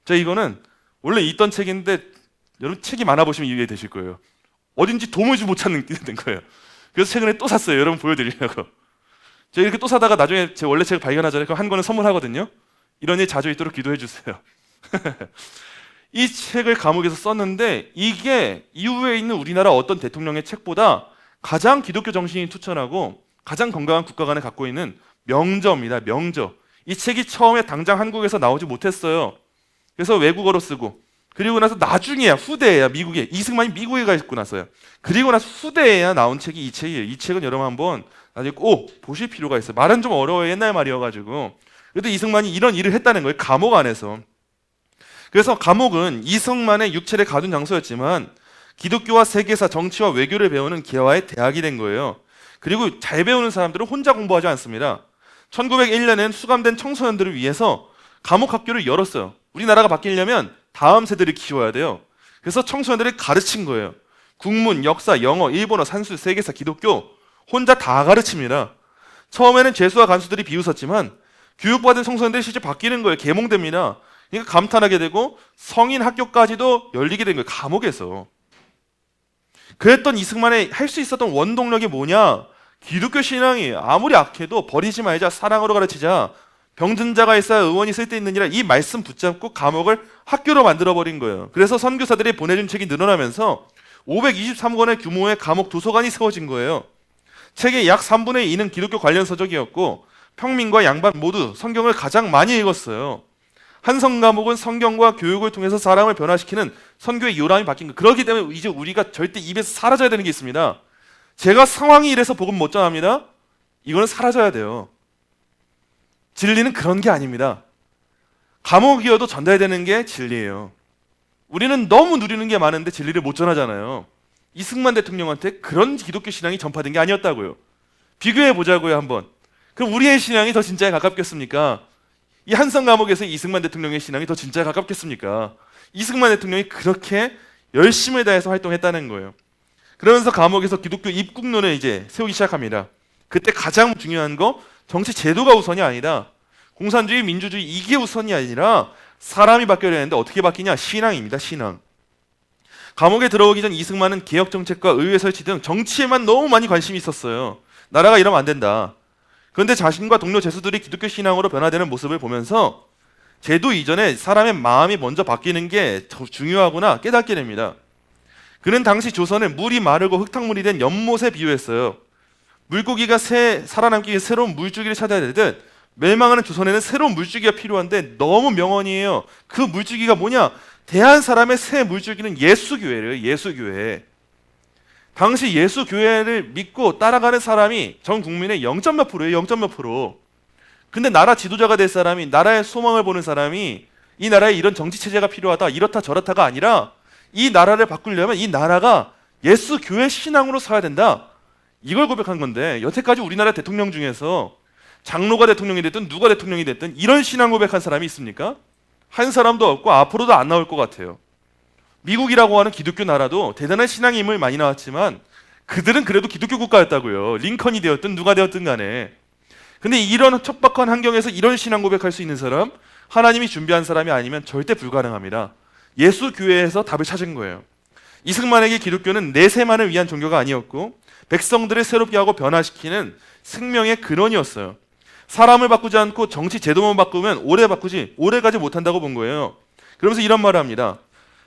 A: 자, 이거는 원래 있던 책인데 여러분 책이 많아 보시면 이해되실 거예요. 어딘지 도무지 못 찾는 게 된 거예요. 그래서 최근에 또 샀어요. 여러분 보여드리려고. 제가 이렇게 또 사다가 나중에 제 원래 책을 발견하잖아요. 그럼 한 권은 선물하거든요. 이런 일 자주 있도록 기도해 주세요. 이 책을 감옥에서 썼는데 이게 이후에 있는 우리나라 어떤 대통령의 책보다 가장 기독교 정신이 투철하고 가장 건강한 국가관을 갖고 있는 명저입니다. 명저. 이 책이 처음에 당장 한국에서 나오지 못했어요. 그래서 외국어로 쓰고, 그리고 나서 나중에야, 후대에야, 미국에, 이승만이 미국에 가 있고 나서요. 그리고 나서 후대에야 나온 책이 이 책이에요. 이 책은 여러분 한번 나중에 꼭 보실 필요가 있어요. 말은 좀 어려워요. 옛날 말이어가지고. 그래도 이승만이 이런 일을 했다는 거예요. 감옥 안에서. 그래서 감옥은 이승만의 육체를 가둔 장소였지만 기독교와 세계사, 정치와 외교를 배우는 개화의 대학이 된 거예요. 그리고 잘 배우는 사람들은 혼자 공부하지 않습니다. 1901년엔 수감된 청소년들을 위해서 감옥 학교를 열었어요. 우리나라가 바뀌려면 다음 세대를 키워야 돼요. 그래서 청소년들을 가르친 거예요. 국문, 역사, 영어, 일본어, 산수, 세계사, 기독교 혼자 다 가르칩니다. 처음에는 죄수와 간수들이 비웃었지만 교육받은 청소년들이 실제 바뀌는 거예요. 계몽됩니다. 그러니까 감탄하게 되고 성인 학교까지도 열리게 된 거예요. 감옥에서. 그랬던 이승만의 할 수 있었던 원동력이 뭐냐? 기독교 신앙이 아무리 악해도 버리지 말자, 사랑으로 가르치자, 병든 자가 있어야 의원이 쓸데있느니라, 이 말씀 붙잡고 감옥을 학교로 만들어버린 거예요. 그래서 선교사들이 보내준 책이 늘어나면서 523권의 규모의 감옥 도서관이 세워진 거예요. 책의 약 3분의 2는 기독교 관련 서적이었고 평민과 양반 모두 성경을 가장 많이 읽었어요. 한성 감옥은 성경과 교육을 통해서 사람을 변화시키는 선교의 요람이 바뀐 거예요. 그렇기 때문에 이제 우리가 절대 입에서 사라져야 되는 게 있습니다. 제가 상황이 이래서 복음 못 전합니다. 이거는 사라져야 돼요. 진리는 그런 게 아닙니다. 감옥이어도 전달되는 게 진리예요. 우리는 너무 누리는 게 많은데 진리를 못 전하잖아요. 이승만 대통령한테 그런 기독교 신앙이 전파된 게 아니었다고요. 비교해 보자고요, 한번. 그럼 우리의 신앙이 더 진짜에 가깝겠습니까? 이 한성 감옥에서 이승만 대통령의 신앙이 더 진짜에 가깝겠습니까? 이승만 대통령이 그렇게 열심을 다해서 활동했다는 거예요. 그러면서 감옥에서 기독교 입국론을 이제 세우기 시작합니다. 그때 가장 중요한 거 정치 제도가 우선이 아니라 공산주의, 민주주의 이게 우선이 아니라 사람이 바뀌어야 되는데 어떻게 바뀌냐? 신앙입니다. 신앙. 감옥에 들어오기 전 이승만은 개혁 정책과 의회 설치 등 정치에만 너무 많이 관심이 있었어요. 나라가 이러면 안 된다. 그런데 자신과 동료 죄수들이 기독교 신앙으로 변화되는 모습을 보면서 제도 이전에 사람의 마음이 먼저 바뀌는 게 중요하구나 깨닫게 됩니다. 그는 당시 조선을 물이 마르고 흙탕물이 된 연못에 비유했어요. 물고기가 살아남기 위해 새로운 물줄기를 찾아야 되듯 멸망하는 조선에는 새로운 물줄기가 필요한데 너무 명언이에요. 그 물줄기가 뭐냐? 대한 사람의 새 물줄기는 예수교회래요. 예수교회. 당시 예수교회를 믿고 따라가는 사람이 전 국민의 0. 몇 프로예요. 0. 몇 프로. 근데 나라 지도자가 될 사람이, 나라의 소망을 보는 사람이 이 나라에 이런 정치체제가 필요하다, 이렇다 저렇다가 아니라 이 나라를 바꾸려면 이 나라가 예수교회 신앙으로 서야 된다. 이걸 고백한 건데 여태까지 우리나라 대통령 중에서 장로가 대통령이 됐든 누가 대통령이 됐든 이런 신앙 고백한 사람이 있습니까? 한 사람도 없고 앞으로도 안 나올 것 같아요. 미국이라고 하는 기독교 나라도 대단한 신앙의 인물 많이 나왔지만 그들은 그래도 기독교 국가였다고요. 링컨이 되었든 누가 되었든 간에. 근데 이런 척박한 환경에서 이런 신앙 고백할 수 있는 사람, 하나님이 준비한 사람이 아니면 절대 불가능합니다. 예수 교회에서 답을 찾은 거예요. 이승만에게 기독교는 내세만을 위한 종교가 아니었고 백성들을 새롭게 하고 변화시키는 생명의 근원이었어요. 사람을 바꾸지 않고 정치 제도만 바꾸면 오래 가지 못한다고 본 거예요. 그러면서 이런 말을 합니다.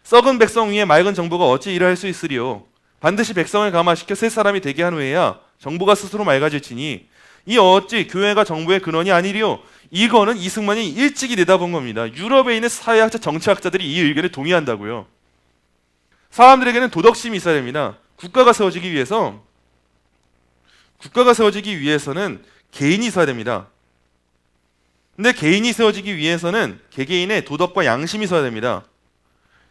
A: 썩은 백성 위에 맑은 정부가 어찌 일할 수 있으리요. 반드시 백성을 감화시켜 새 사람이 되게 한 후에야 정부가 스스로 맑아질지니 이 어찌 교회가 정부의 근원이 아니리요. 이거는 이승만이 일찍이 내다본 겁니다. 유럽에 있는 사회학자, 정치학자들이 이 의견에 동의한다고요. 사람들에게는 도덕심이 있어야 됩니다. 국가가 세워지기 위해서는 개인이 있어야 됩니다. 근데 개인이 세워지기 위해서는 개개인의 도덕과 양심이 있어야 됩니다.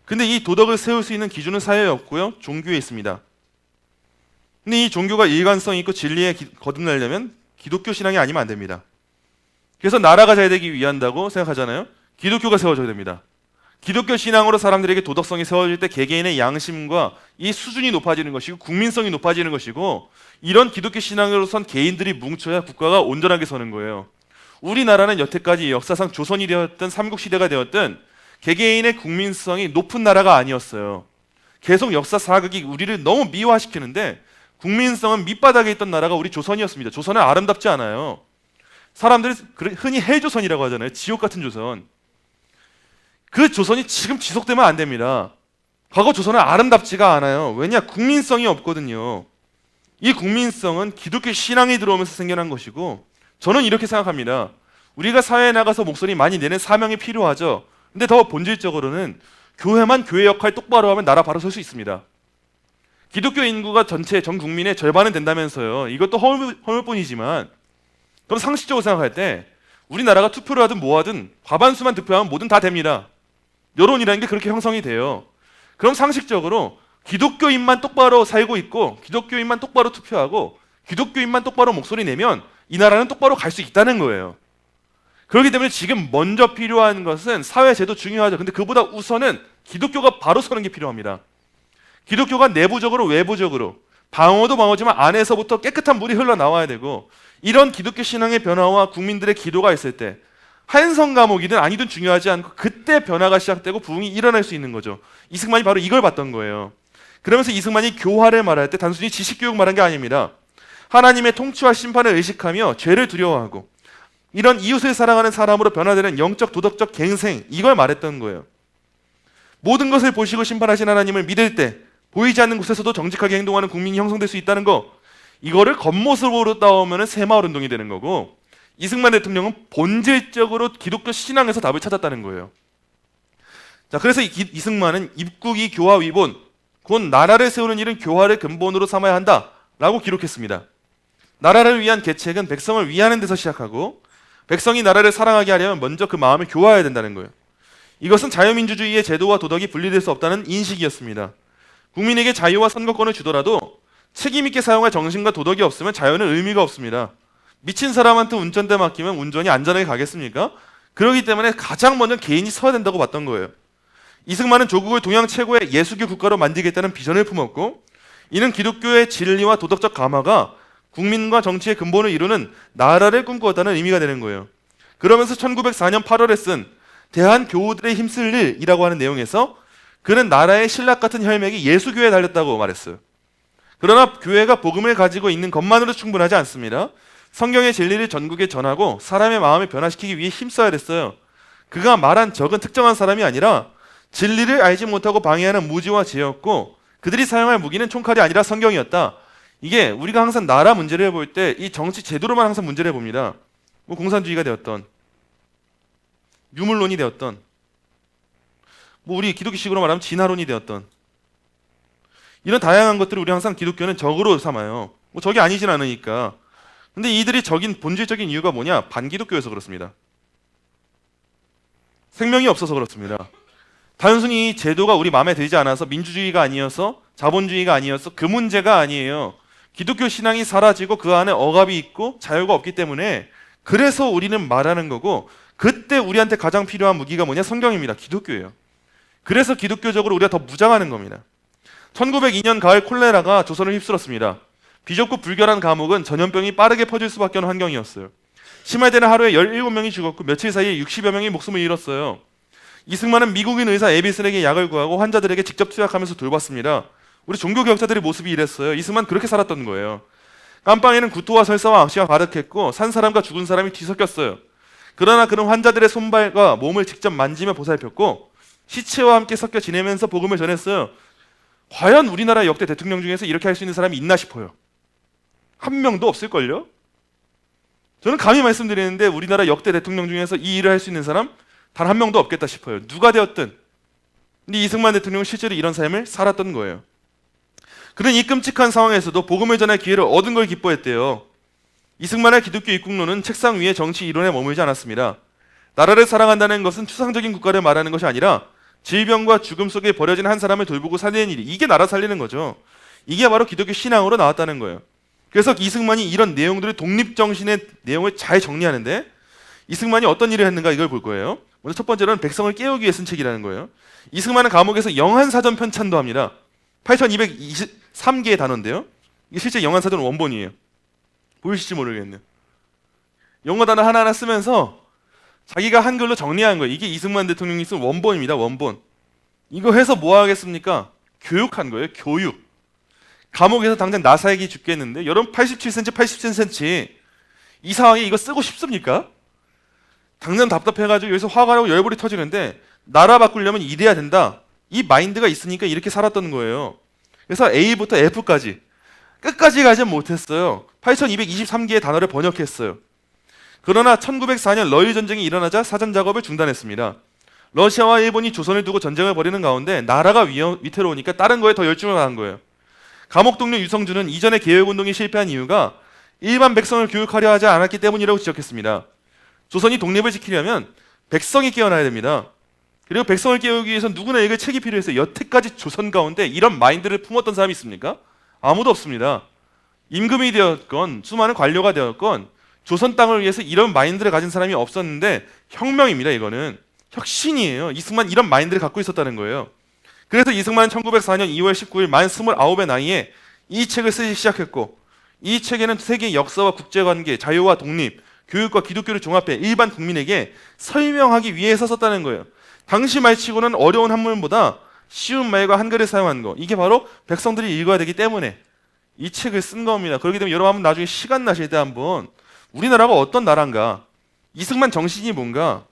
A: 근데 이 도덕을 세울 수 있는 기준은 사회에 없고요. 종교에 있습니다. 근데 이 종교가 일관성 있고 진리에 거듭나려면 기독교 신앙이 아니면 안 됩니다. 그래서 나라가 잘 되기 위한다고 생각하잖아요. 기독교가 세워져야 됩니다. 기독교 신앙으로 사람들에게 도덕성이 세워질 때 개개인의 양심과 이 수준이 높아지는 것이고 국민성이 높아지는 것이고 이런 기독교 신앙으로선 개인들이 뭉쳐야 국가가 온전하게 서는 거예요. 우리나라는 여태까지 역사상 조선이 되었든 삼국시대가 되었든 개개인의 국민성이 높은 나라가 아니었어요. 계속 역사 사극이 우리를 너무 미화시키는데 국민성은 밑바닥에 있던 나라가 우리 조선이었습니다. 조선은 아름답지 않아요. 사람들이 흔히 헬조선이라고 하잖아요. 지옥 같은 조선. 그 조선이 지금 지속되면 안 됩니다. 과거 조선은 아름답지가 않아요. 왜냐? 국민성이 없거든요. 이 국민성은 기독교 신앙이 들어오면서 생겨난 것이고 저는 이렇게 생각합니다. 우리가 사회에 나가서 목소리 많이 내는 사명이 필요하죠. 근데 더 본질적으로는 교회만 교회 역할 똑바로 하면 나라 바로 설 수 있습니다. 기독교 인구가 전체 전 국민의 절반은 된다면서요. 이것도 허물뿐이지만 그럼 상식적으로 생각할 때 우리나라가 투표를 하든 뭐 하든 과반수만 득표하면 뭐든 다 됩니다. 여론이라는 게 그렇게 형성이 돼요. 그럼 상식적으로 기독교인만 똑바로 살고 있고 기독교인만 똑바로 투표하고 기독교인만 똑바로 목소리 내면 이 나라는 똑바로 갈 수 있다는 거예요. 그렇기 때문에 지금 먼저 필요한 것은 사회제도 중요하죠. 근데 그보다 우선은 기독교가 바로 서는 게 필요합니다. 기독교가 내부적으로 외부적으로 방어도 방어지만 안에서부터 깨끗한 물이 흘러나와야 되고 이런 기독교 신앙의 변화와 국민들의 기도가 있을 때 한성 과목이든 아니든 중요하지 않고 그때 변화가 시작되고 부흥이 일어날 수 있는 거죠. 이승만이 바로 이걸 봤던 거예요. 그러면서 이승만이 교화를 말할 때 단순히 지식교육 말한 게 아닙니다. 하나님의 통치와 심판을 의식하며 죄를 두려워하고 이런 이웃을 사랑하는 사람으로 변화되는 영적 도덕적 갱생 이걸 말했던 거예요. 모든 것을 보시고 심판하신 하나님을 믿을 때 보이지 않는 곳에서도 정직하게 행동하는 국민이 형성될 수 있다는 거 이거를 겉모습으로 따오면 새마을운동이 되는 거고 이승만 대통령은 본질적으로 기독교 신앙에서 답을 찾았다는 거예요. 자, 그래서 이승만은 입국이 교화 위본 곧 나라를 세우는 일은 교화를 근본으로 삼아야 한다라고 기록했습니다. 나라를 위한 계책은 백성을 위하는 데서 시작하고 백성이 나라를 사랑하게 하려면 먼저 그 마음을 교화해야 된다는 거예요. 이것은 자유민주주의의 제도와 도덕이 분리될 수 없다는 인식이었습니다. 국민에게 자유와 선거권을 주더라도 책임 있게 사용할 정신과 도덕이 없으면 자유는 의미가 없습니다. 미친 사람한테 운전대 맡기면 운전이 안전하게 가겠습니까? 그렇기 때문에 가장 먼저 개인이 서야 된다고 봤던 거예요. 이승만은 조국을 동양 최고의 예수교 국가로 만들겠다는 비전을 품었고 이는 기독교의 진리와 도덕적 감화가 국민과 정치의 근본을 이루는 나라를 꿈꾸었다는 의미가 되는 거예요. 그러면서 1904년 8월에 쓴 대한교우들의 힘쓸 일이라고 하는 내용에서 그는 나라의 신락 같은 혈맥이 예수교에 달렸다고 말했어요. 그러나 교회가 복음을 가지고 있는 것만으로 충분하지 않습니다. 성경의 진리를 전국에 전하고 사람의 마음을 변화시키기 위해 힘써야 됐어요. 그가 말한 적은 특정한 사람이 아니라 진리를 알지 못하고 방해하는 무지와 죄였고 그들이 사용할 무기는 총칼이 아니라 성경이었다. 이게 우리가 항상 나라 문제를 볼 때 이 정치 제도로만 항상 문제를 봅니다. 뭐 공산주의가 되었던 유물론이 되었던 뭐 우리 기독교식으로 말하면 진화론이 되었던 이런 다양한 것들을 우리 항상 기독교는 적으로 삼아요. 뭐 적이 아니진 않으니까. 근데 이들이 적인 본질적인 이유가 뭐냐? 반기독교여서 그렇습니다. 생명이 없어서 그렇습니다. 단순히 제도가 우리 마음에 들지 않아서 민주주의가 아니어서 자본주의가 아니어서 그 문제가 아니에요. 기독교 신앙이 사라지고 그 안에 억압이 있고 자유가 없기 때문에 그래서 우리는 말하는 거고 그때 우리한테 가장 필요한 무기가 뭐냐? 성경입니다. 기독교예요. 그래서 기독교적으로 우리가 더 무장하는 겁니다. 1902년 가을 콜레라가 조선을 휩쓸었습니다. 비좁고 불결한 감옥은 전염병이 빠르게 퍼질 수밖에 없는 환경이었어요. 심할 때는 하루에 17명이 죽었고 며칠 사이에 60여 명이 목숨을 잃었어요. 이승만은 미국인 의사 에비슨에게 약을 구하고 환자들에게 직접 투약하면서 돌봤습니다. 우리 종교개혁자들의 모습이 이랬어요. 이승만 그렇게 살았던 거예요. 깜빵에는 구토와 설사와 악취가 가득했고 산 사람과 죽은 사람이 뒤섞였어요. 그러나 그는 환자들의 손발과 몸을 직접 만지며 보살폈고 시체와 함께 섞여 지내면서 복음을 전했어요. 과연 우리나라 역대 대통령 중에서 이렇게 할 수 있는 사람이 있나 싶어요. 한 명도 없을걸요? 저는 감히 말씀드리는데 우리나라 역대 대통령 중에서 이 일을 할 수 있는 사람 단 한 명도 없겠다 싶어요. 누가 되었든. 근데 이승만 대통령은 실제로 이런 삶을 살았던 거예요. 그는 이 끔찍한 상황에서도 복음을 전할 기회를 얻은 걸 기뻐했대요. 이승만의 기독교 입국론은 책상 위의 정치 이론에 머물지 않았습니다. 나라를 사랑한다는 것은 추상적인 국가를 말하는 것이 아니라 질병과 죽음 속에 버려진 한 사람을 돌보고 살리는 일이, 이게 나라 살리는 거죠. 이게 바로 기독교 신앙으로 나왔다는 거예요. 그래서 이승만이 이런 내용들을 독립정신의 내용을 잘 정리하는데 이승만이 어떤 일을 했는가 이걸 볼 거예요. 먼저 첫 번째로는 백성을 깨우기 위해 쓴 책이라는 거예요. 이승만은 감옥에서 영한사전 편찬도 합니다. 8223개의 단어인데요. 이게 실제 영한사전 원본이에요. 보이실지 모르겠네요. 영어 단어 하나하나 쓰면서 자기가 한글로 정리한 거예요. 이게 이승만 대통령이 쓴 원본입니다. 원본. 이거 해서 뭐 하겠습니까? 교육한 거예요. 교육. 감옥에서 당장 나사액이 죽겠는데 여러분 87cm, 87cm 이 상황에 이거 쓰고 싶습니까? 당장 답답해가지고 여기서 화가 나고 열불이 터지는데 나라 바꾸려면 이래야 된다. 이 마인드가 있으니까 이렇게 살았던 거예요. 그래서 A부터 F까지 끝까지 가지 못했어요. 8223개의 단어를 번역했어요. 그러나 1904년 러일 전쟁이 일어나자 사전 작업을 중단했습니다. 러시아와 일본이 조선을 두고 전쟁을 벌이는 가운데 나라가 위태로우니까 다른 거에 더 열중을 한 거예요. 감옥 동료 유성준은 이전의 개혁운동이 실패한 이유가 일반 백성을 교육하려 하지 않았기 때문이라고 지적했습니다. 조선이 독립을 지키려면 백성이 깨어나야 됩니다. 그리고 백성을 깨우기 위해서 누구나 읽을 책이 필요해서 여태까지 조선 가운데 이런 마인드를 품었던 사람이 있습니까? 아무도 없습니다. 임금이 되었건 수많은 관료가 되었건 조선 땅을 위해서 이런 마인드를 가진 사람이 없었는데 혁명입니다. 이거는 혁신이에요. 이승만 이런 마인드를 갖고 있었다는 거예요. 그래서 이승만은 1904년 2월 19일 만 29의 나이에 이 책을 쓰기 시작했고 이 책에는 세계 역사와 국제관계, 자유와 독립, 교육과 기독교를 종합해 일반 국민에게 설명하기 위해서 썼다는 거예요. 당시 말치고는 어려운 한문보다 쉬운 말과 한글을 사용한 거, 이게 바로 백성들이 읽어야 되기 때문에 이 책을 쓴 겁니다. 그렇기 때문에 여러분 한번 나중에 시간 나실 때 한번 우리나라가 어떤 나라인가, 이승만 정신이 뭔가,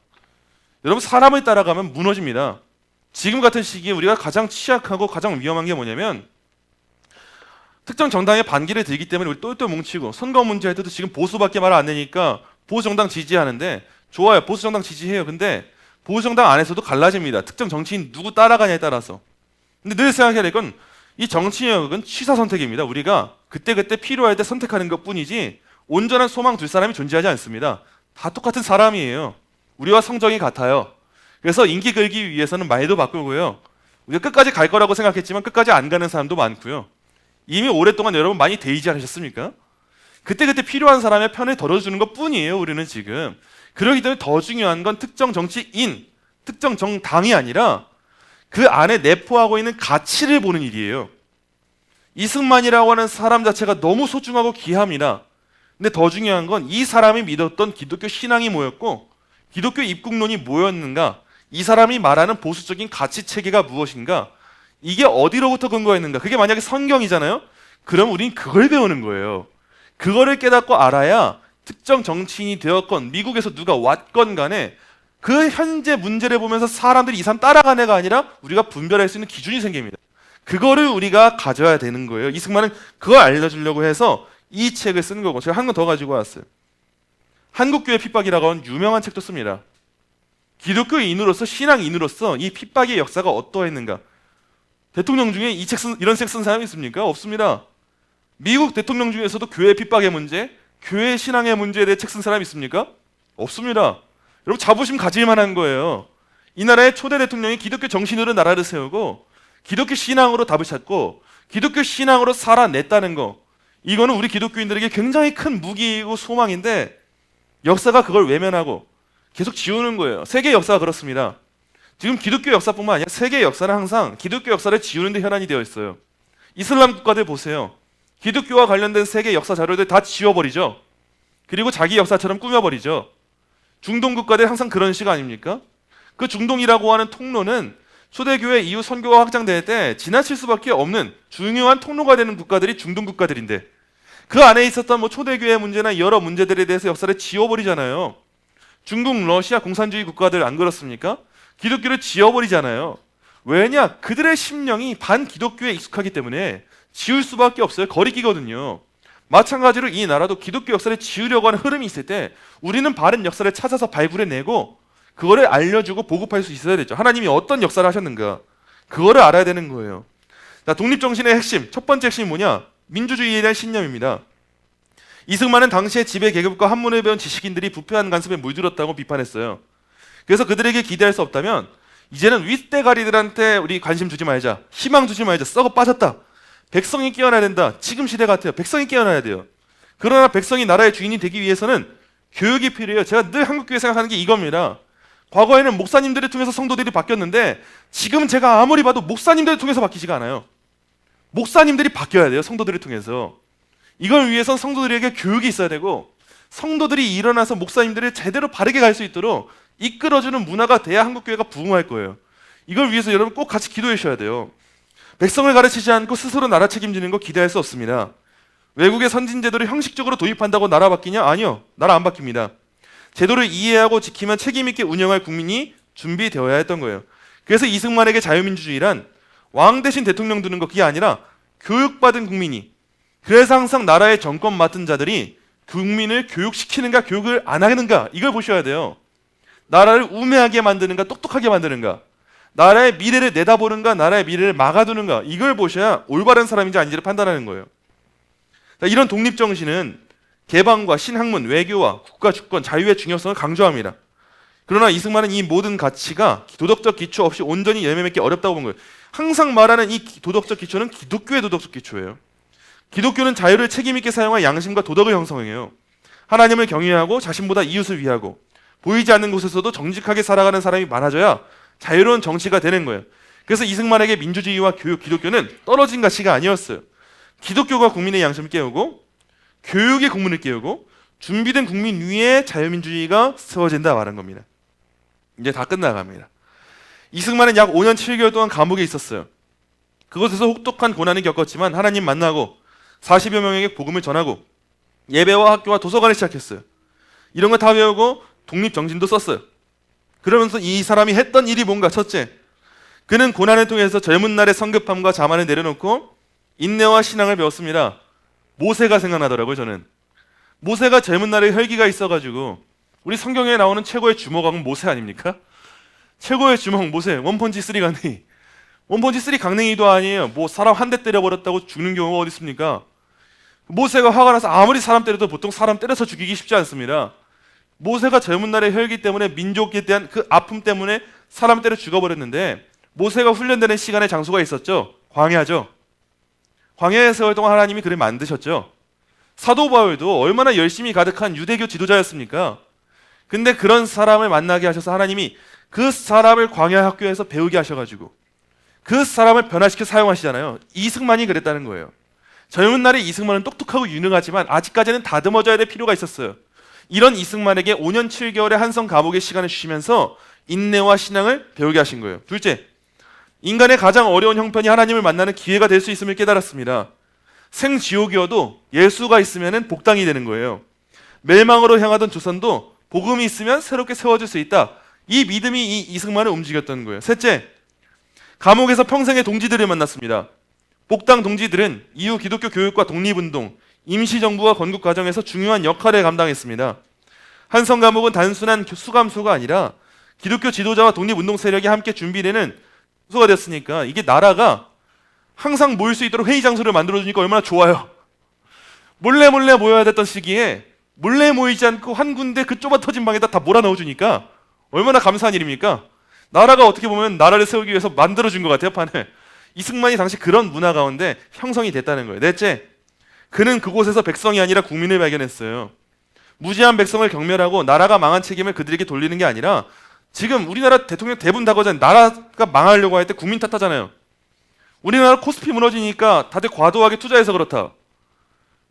A: 여러분 사람을 따라가면 무너집니다. 지금 같은 시기에 우리가 가장 취약하고 가장 위험한 게 뭐냐면 특정 정당의 반기를 들기 때문에 우리 똘똘 뭉치고 선거 문제 할 때도 지금 보수밖에 말 안 되니까 보수정당 지지하는데 좋아요. 보수정당 지지해요. 근데 보수정당 안에서도 갈라집니다. 특정 정치인 누구 따라가냐에 따라서. 근데 늘 생각해야 될 건 이 정치력은 취사 선택입니다. 우리가 그때그때 필요할 때 선택하는 것뿐이지 온전한 소망 둘 사람이 존재하지 않습니다. 다 똑같은 사람이에요. 우리와 성정이 같아요. 그래서 인기 끌기 위해서는 말도 바꾸고요. 우리가 끝까지 갈 거라고 생각했지만 끝까지 안 가는 사람도 많고요. 이미 오랫동안 여러분 많이 데이지 않으셨습니까? 그때그때 필요한 사람의 편을 덜어주는 것뿐이에요. 우리는 지금. 그렇기 때문에 더 중요한 건 특정 정치인, 특정 정당이 아니라 그 안에 내포하고 있는 가치를 보는 일이에요. 이승만이라고 하는 사람 자체가 너무 소중하고 귀합니다. 근데 더 중요한 건 이 사람이 믿었던 기독교 신앙이 뭐였고 기독교 입국론이 뭐였는가, 이 사람이 말하는 보수적인 가치 체계가 무엇인가, 이게 어디로부터 근거했는가. 그게 만약에 성경이잖아요. 그럼 우린 그걸 배우는 거예요. 그거를 깨닫고 알아야 특정 정치인이 되었건 미국에서 누가 왔건 간에 그 현재 문제를 보면서 사람들이 이 사람 따라간 애가 아니라 우리가 분별할 수 있는 기준이 생깁니다. 그거를 우리가 가져야 되는 거예요. 이승만은 그걸 알려주려고 해서 이 책을 쓴 거고, 제가 한 권 더 가지고 왔어요. 한국교회 핍박이라고 하는 유명한 책도 씁니다. 기독교인으로서, 신앙인으로서 이 핍박의 역사가 어떠했는가. 대통령 중에 이런 책 쓴 사람이 있습니까? 없습니다. 미국 대통령 중에서도 교회 핍박의 문제, 교회 신앙의 문제에 대해 책 쓴 사람이 있습니까? 없습니다. 여러분 자부심 가질 만한 거예요. 이 나라의 초대 대통령이 기독교 정신으로 나라를 세우고 기독교 신앙으로 답을 찾고 기독교 신앙으로 살아냈다는 거, 이거는 우리 기독교인들에게 굉장히 큰 무기이고 소망인데 역사가 그걸 외면하고 계속 지우는 거예요. 세계 역사가 그렇습니다. 지금 기독교 역사뿐만 아니라 세계 역사는 항상 기독교 역사를 지우는 데 혈안이 되어 있어요. 이슬람 국가들 보세요. 기독교와 관련된 세계 역사 자료들 다 지워버리죠. 그리고 자기 역사처럼 꾸며버리죠. 중동 국가들 항상 그런 식 아닙니까? 그 중동이라고 하는 통로는 초대교회 이후 선교가 확장될 때 지나칠 수밖에 없는 중요한 통로가 되는 국가들이 중동 국가들인데 그 안에 있었던 뭐 초대교회 문제나 여러 문제들에 대해서 역사를 지워버리잖아요. 중국, 러시아 공산주의 국가들 안 그렇습니까? 기독교를 지워버리잖아요. 왜냐? 그들의 심령이 반기독교에 익숙하기 때문에 지울 수밖에 없어요. 거리끼거든요. 마찬가지로 이 나라도 기독교 역사를 지우려고 하는 흐름이 있을 때 우리는 바른 역사를 찾아서 발굴해내고 그거를 알려주고 보급할 수 있어야 되죠. 하나님이 어떤 역사를 하셨는가 그거를 알아야 되는 거예요. 자, 독립정신의 핵심, 첫 번째 핵심이 뭐냐? 민주주의에 대한 신념입니다. 이승만은 당시의 지배 계급과 한문을 배운 지식인들이 부패한 간섭에 물들었다고 비판했어요. 그래서 그들에게 기대할 수 없다면 이제는 윗대가리들한테 우리 관심 주지 말자, 희망 주지 말자, 썩어 빠졌다. 백성이 깨어나야 된다. 지금 시대 같아요. 백성이 깨어나야 돼요. 그러나 백성이 나라의 주인이 되기 위해서는 교육이 필요해요. 제가 늘 한국교회 생각하는 게 이겁니다. 과거에는 목사님들을 통해서 성도들이 바뀌었는데 지금 제가 아무리 봐도 목사님들을 통해서 바뀌지가 않아요. 목사님들이 바뀌어야 돼요. 성도들을 통해서. 이걸 위해선 성도들에게 교육이 있어야 되고 성도들이 일어나서 목사님들을 제대로 바르게 갈 수 있도록 이끌어주는 문화가 돼야 한국교회가 부흥할 거예요. 이걸 위해서 여러분 꼭 같이 기도해 주셔야 돼요. 백성을 가르치지 않고 스스로 나라 책임지는 거 기대할 수 없습니다. 외국의 선진 제도를 형식적으로 도입한다고 나라 바뀌냐? 아니요. 나라 안 바뀝니다. 제도를 이해하고 지키면 책임 있게 운영할 국민이 준비되어야 했던 거예요. 그래서 이승만에게 자유민주주의란 왕 대신 대통령 두는 거 그게 아니라 교육받은 국민이, 그래서 항상 나라의 정권 맡은 자들이 국민을 교육시키는가 교육을 안 하는가 이걸 보셔야 돼요. 나라를 우매하게 만드는가 똑똑하게 만드는가, 나라의 미래를 내다보는가 나라의 미래를 막아두는가 이걸 보셔야 올바른 사람인지 아닌지를 판단하는 거예요. 자, 이런 독립정신은 개방과 신학문, 외교와 국가 주권, 자유의 중요성을 강조합니다. 그러나 이승만은 이 모든 가치가 도덕적 기초 없이 온전히 열매 맺기 어렵다고 본 거예요. 항상 말하는 이 도덕적 기초는 기독교의 도덕적 기초예요. 기독교는 자유를 책임있게 사용할 양심과 도덕을 형성해요. 하나님을 경외하고 자신보다 이웃을 위하고 보이지 않는 곳에서도 정직하게 살아가는 사람이 많아져야 자유로운 정치가 되는 거예요. 그래서 이승만에게 민주주의와 교육, 기독교는 떨어진 가치가 아니었어요. 기독교가 국민의 양심을 깨우고 교육이 국민을 깨우고 준비된 국민 위에 자유민주주의가 세워진다 말한 겁니다. 이제 다 끝나갑니다. 이승만은 약 5년 7개월 동안 감옥에 있었어요. 그곳에서 혹독한 고난을 겪었지만 하나님 만나고 40여 명에게 복음을 전하고 예배와 학교와 도서관을 시작했어요. 이런 거 다 배우고 독립정신도 썼어요. 그러면서 이 사람이 했던 일이 뭔가? 첫째, 그는 고난을 통해서 젊은 날의 성급함과 자만을 내려놓고 인내와 신앙을 배웠습니다. 모세가 생각나더라고요. 저는 모세가 젊은 날에 혈기가 있어가지고 우리 성경에 나오는 최고의 주먹왕은 모세 아닙니까? 최고의 주먹 모세, 원펀치 쓰리 강냉이. 원펀치 쓰리 강냉이도 아니에요. 뭐 사람 한 대 때려버렸다고 죽는 경우가 어디 있습니까? 모세가 화가 나서 아무리 사람 때려도 보통 사람 때려서 죽이기 쉽지 않습니다. 모세가 젊은 날의 혈기 때문에 민족에 대한 그 아픔 때문에 사람 때려 죽어버렸는데 모세가 훈련되는 시간의 장소가 있었죠. 광야죠. 광야의 세월 동안 하나님이 그를 만드셨죠. 사도 바울도 얼마나 열심히 가득한 유대교 지도자였습니까? 근데 그런 사람을 만나게 하셔서 하나님이 그 사람을 광야 학교에서 배우게 하셔가지고 그 사람을 변화시켜 사용하시잖아요. 이승만이 그랬다는 거예요. 젊은 날에 이승만은 똑똑하고 유능하지만 아직까지는 다듬어져야 될 필요가 있었어요. 이런 이승만에게 5년 7개월의 한성 감옥의 시간을 주시면서 인내와 신앙을 배우게 하신 거예요. 둘째, 인간의 가장 어려운 형편이 하나님을 만나는 기회가 될 수 있음을 깨달았습니다. 생지옥이어도 예수가 있으면 복당이 되는 거예요. 멸망으로 향하던 조선도 복음이 있으면 새롭게 세워질 수 있다. 이 믿음이 이 이승만을 움직였던 거예요. 셋째, 감옥에서 평생의 동지들을 만났습니다. 복당 동지들은 이후 기독교 교육과 독립운동, 임시정부와 건국 과정에서 중요한 역할을 감당했습니다. 한성 감옥은 단순한 수감소가 아니라 기독교 지도자와 독립운동 세력이 함께 준비되는 소가 됐으니까 이게 나라가 항상 모일 수 있도록 회의 장소를 만들어주니까 얼마나 좋아요. 몰래 모여야 됐던 시기에 몰래 모이지 않고 한 군데 그 좁아 터진 방에다 다 몰아넣어주니까 얼마나 감사한 일입니까? 나라가 어떻게 보면 나라를 세우기 위해서 만들어준 것 같아요, 판을. 이승만이 당시 그런 문화 가운데 형성이 됐다는 거예요. 넷째, 그는 그곳에서 백성이 아니라 국민을 발견했어요. 무지한 백성을 경멸하고 나라가 망한 책임을 그들에게 돌리는 게 아니라 지금 우리나라 대통령 대부분 다 그러잖아요. 나라가 망하려고 할 때 국민 탓하잖아요. 우리나라 코스피 무너지니까 다들 과도하게 투자해서 그렇다.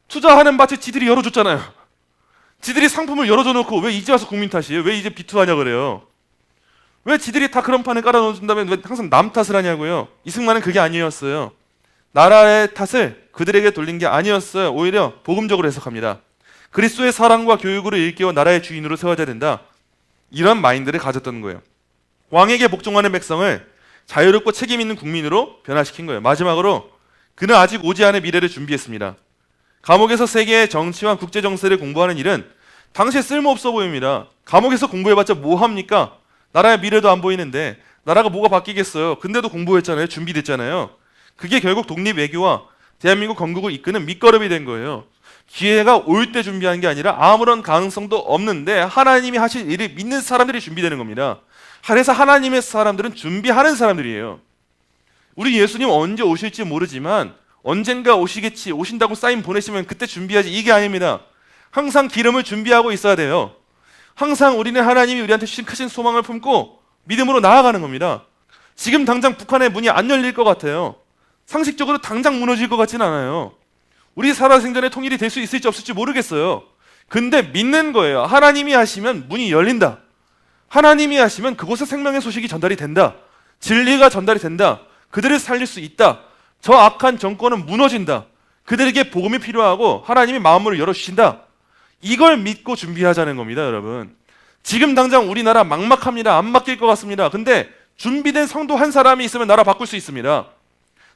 A: 투자하는 밭을 지들이 열어줬잖아요. 지들이 상품을 열어줘 놓고 왜 이제 와서 국민 탓이에요? 왜 이제 비투하냐 그래요? 왜 지들이 다 그런 판을 깔아놓는다면 왜 항상 남 탓을 하냐고요. 이승만은 그게 아니었어요. 나라의 탓을 그들에게 돌린 게 아니었어요. 오히려 복음적으로 해석합니다. 그리스도의 사랑과 교육으로 일깨워 나라의 주인으로 세워야 된다. 이런 마인드를 가졌던 거예요. 왕에게 복종하는 백성을 자유롭고 책임 있는 국민으로 변화시킨 거예요. 마지막으로 그는 아직 오지 않을 미래를 준비했습니다. 감옥에서 세계의 정치와 국제 정세를 공부하는 일은 당시에 쓸모없어 보입니다. 감옥에서 공부해봤자 뭐 합니까? 나라의 미래도 안 보이는데 나라가 뭐가 바뀌겠어요. 근데도 공부했잖아요. 준비됐잖아요. 그게 결국 독립 외교와 대한민국 건국을 이끄는 밑거름이 된 거예요. 기회가 올 때 준비하는 게 아니라 아무런 가능성도 없는데 하나님이 하실 일을 믿는 사람들이 준비되는 겁니다. 그래서 하나님의 사람들은 준비하는 사람들이에요. 우리 예수님 언제 오실지 모르지만 언젠가 오시겠지, 오신다고 사인 보내시면 그때 준비하지, 이게 아닙니다. 항상 기름을 준비하고 있어야 돼요. 항상 우리는 하나님이 우리한테 주신 크신 소망을 품고 믿음으로 나아가는 겁니다. 지금 당장 북한의 문이 안 열릴 것 같아요. 상식적으로 당장 무너질 것 같진 않아요. 우리 살아생전에 통일이 될 수 있을지 없을지 모르겠어요. 근데 믿는 거예요. 하나님이 하시면 문이 열린다. 하나님이 하시면 그곳에 생명의 소식이 전달이 된다. 진리가 전달이 된다. 그들을 살릴 수 있다. 저 악한 정권은 무너진다. 그들에게 복음이 필요하고 하나님이 마음을 열어주신다. 이걸 믿고 준비하자는 겁니다, 여러분. 지금 당장 우리나라 막막합니다. 안 바뀔 것 같습니다. 근데 준비된 성도 한 사람이 있으면 나라 바꿀 수 있습니다.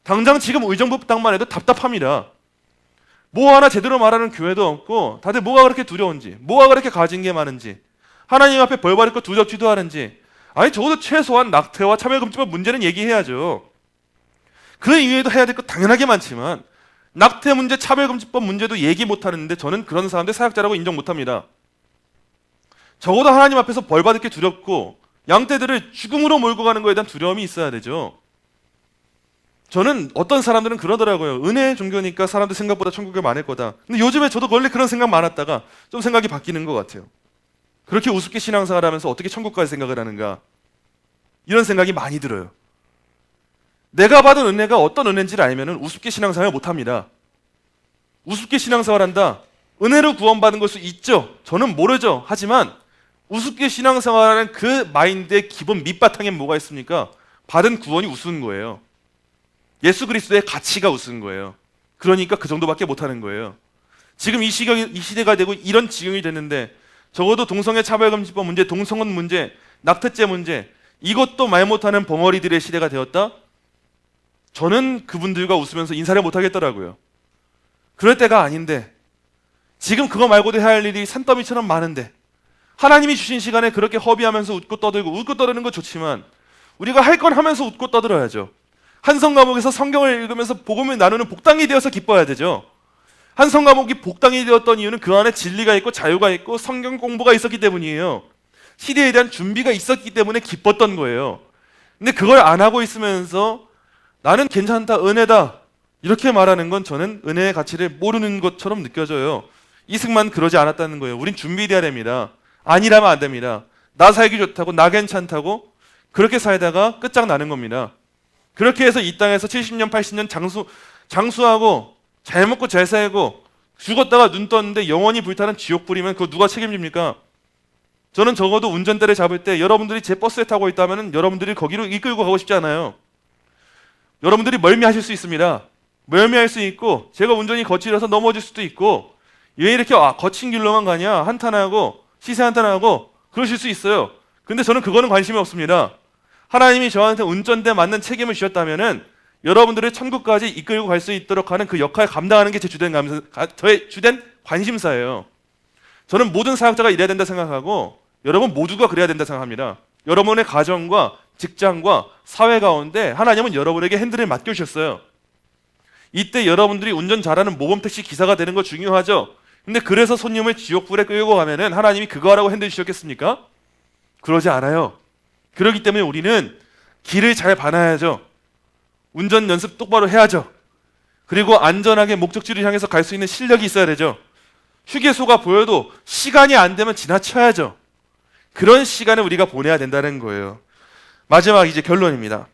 A: 당장 지금 의정부 땅만 해도 답답합니다. 뭐 하나 제대로 말하는 교회도 없고 다들 뭐가 그렇게 두려운지, 뭐가 그렇게 가진 게 많은지, 하나님 앞에 벌 받을 거 두렵지도 않은지, 아니 적어도 최소한 낙태와 차별금지법 문제는 얘기해야죠. 그 이외에도 해야 될 거 당연하게 많지만 낙태 문제, 차별금지법 문제도 얘기 못하는데 저는 그런 사람들 사역자라고 인정 못합니다. 적어도 하나님 앞에서 벌 받을 게 두렵고 양떼들을 죽음으로 몰고 가는 거에 대한 두려움이 있어야 되죠. 저는 어떤 사람들은 그러더라고요. 은혜의 종교니까 사람들 생각보다 천국에 많을 거다. 근데 요즘에 저도 원래 그런 생각 많았다가 좀 생각이 바뀌는 것 같아요. 그렇게 우습게 신앙생활 하면서 어떻게 천국까지 생각을 하는가, 이런 생각이 많이 들어요. 내가 받은 은혜가 어떤 은혜인지를 알면 우습게 신앙생활 못합니다. 우습게 신앙생활한다, 은혜로 구원받은 걸 수 있죠. 저는 모르죠. 하지만 우습게 신앙생활하는 그 마인드의 기본 밑바탕에 뭐가 있습니까? 받은 구원이 우스운 거예요. 예수 그리스도의 가치가 우스운 거예요. 그러니까 그 정도밖에 못하는 거예요. 지금 이 시대가 되고 이런 지경이 됐는데 적어도 동성애 차별금지법 문제, 동성혼 문제, 낙태죄 문제, 이것도 말 못하는 벙어리들의 시대가 되었다? 저는 그분들과 웃으면서 인사를 못하겠더라고요. 그럴 때가 아닌데, 지금 그거 말고도 해야 할 일이 산더미처럼 많은데, 하나님이 주신 시간에 그렇게 허비하면서 웃고 떠들고, 웃고 떠드는 거 좋지만 우리가 할 건 하면서 웃고 떠들어야죠. 한성 과목에서 성경을 읽으면서 복음을 나누는 복당이 되어서 기뻐야 되죠. 한성 과목이 복당이 되었던 이유는 그 안에 진리가 있고 자유가 있고 성경 공부가 있었기 때문이에요. 시대에 대한 준비가 있었기 때문에 기뻤던 거예요. 근데 그걸 안 하고 있으면서 나는 괜찮다, 은혜다, 이렇게 말하는 건 저는 은혜의 가치를 모르는 것처럼 느껴져요. 이승만 그러지 않았다는 거예요. 우린 준비돼야 됩니다. 아니라면 안 됩니다. 나 살기 좋다고, 나 괜찮다고 그렇게 살다가 끝장나는 겁니다. 그렇게 해서 이 땅에서 70년, 80년 장수하고 잘 먹고 잘 살고 죽었다가 눈 떴는데 영원히 불타는 지옥불이면 그거 누가 책임집니까? 저는 적어도 운전대를 잡을 때 여러분들이 제 버스에 타고 있다면 여러분들이 거기로 이끌고 가고 싶지 않아요. 여러분들이 멀미하실 수 있습니다. 멀미할 수 있고 제가 운전이 거칠어서 넘어질 수도 있고, 왜 이렇게 거친 길로만 가냐, 한탄하고 시세 한탄하고 그러실 수 있어요. 근데 저는 그거는 관심이 없습니다. 하나님이 저한테 운전대 맞는 책임을 주셨다면은 여러분들을 천국까지 이끌고 갈 수 있도록 하는 그 역할을 감당하는 게 저의 주된 관심사예요. 저는 모든 사역자가 이래야 된다 생각하고 여러분 모두가 그래야 된다 생각합니다. 여러분의 가정과 직장과 사회 가운데 하나님은 여러분에게 핸들을 맡겨주셨어요. 이때 여러분들이 운전 잘하는 모범택시 기사가 되는 거 중요하죠. 근데 그래서 손님을 지옥불에 끌고 가면은 하나님이 그거 하라고 핸들 주셨겠습니까? 그러지 않아요. 그렇기 때문에 우리는 길을 잘 봐놔야죠. 운전 연습 똑바로 해야죠. 그리고 안전하게 목적지를 향해서 갈 수 있는 실력이 있어야 되죠. 휴게소가 보여도 시간이 안 되면 지나쳐야죠. 그런 시간을 우리가 보내야 된다는 거예요. 마지막 이제 결론입니다.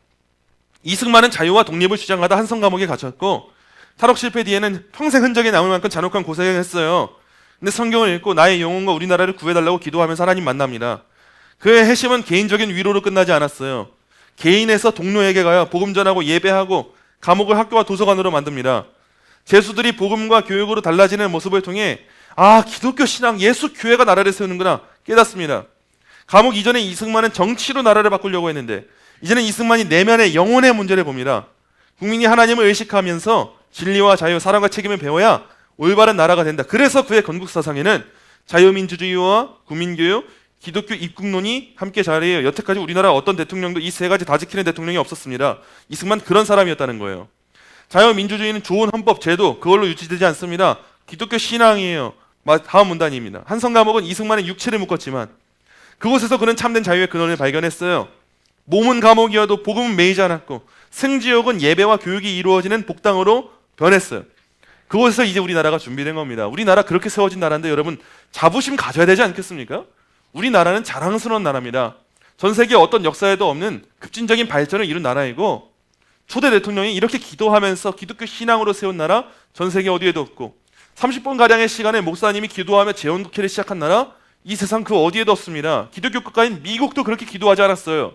A: 이승만은 자유와 독립을 주장하다 한성 감옥에 갇혔고 탈옥 실패 뒤에는 평생 흔적이 남을 만큼 잔혹한 고생을 했어요. 근데 성경을 읽고 나의 영혼과 우리나라를 구해달라고 기도하면서 하나님 만납니다. 그의 핵심은 개인적인 위로로 끝나지 않았어요. 개인에서 동료에게 가요. 복음 전하고 예배하고 감옥을 학교와 도서관으로 만듭니다. 제수들이 복음과 교육으로 달라지는 모습을 통해 기독교 신앙, 예수 교회가 나라를 세우는구나 깨닫습니다. 감옥 이전에 이승만은 정치로 나라를 바꾸려고 했는데 이제는 이승만이 내면의 영혼의 문제를 봅니다. 국민이 하나님을 의식하면서 진리와 자유, 사랑과 책임을 배워야 올바른 나라가 된다. 그래서 그의 건국 사상에는 자유민주주의와 국민교육, 기독교 입국론이 함께 자리해요. 여태까지 우리나라 어떤 대통령도 이 세 가지 다 지키는 대통령이 없었습니다. 이승만 그런 사람이었다는 거예요. 자유민주주의는 좋은 헌법, 제도 그걸로 유지되지 않습니다. 기독교 신앙이에요. 다음 문단입니다. 한성 감옥은 이승만의 육체를 묶었지만 그곳에서 그는 참된 자유의 근원을 발견했어요. 몸은 감옥이어도 복음은 매이지 않았고 승지역은 예배와 교육이 이루어지는 복당으로 변했어요. 그곳에서 이제 우리나라가 준비된 겁니다. 우리나라 그렇게 세워진 나라인데 여러분 자부심 가져야 되지 않겠습니까? 우리나라는 자랑스러운 나라입니다. 전 세계 어떤 역사에도 없는 급진적인 발전을 이룬 나라이고 초대 대통령이 이렇게 기도하면서 기독교 신앙으로 세운 나라 전 세계 어디에도 없고 30분가량의 시간에 목사님이 기도하며 재헌국회를 시작한 나라 이 세상 그 어디에도 없습니다. 기독교 국가인 미국도 그렇게 기도하지 않았어요.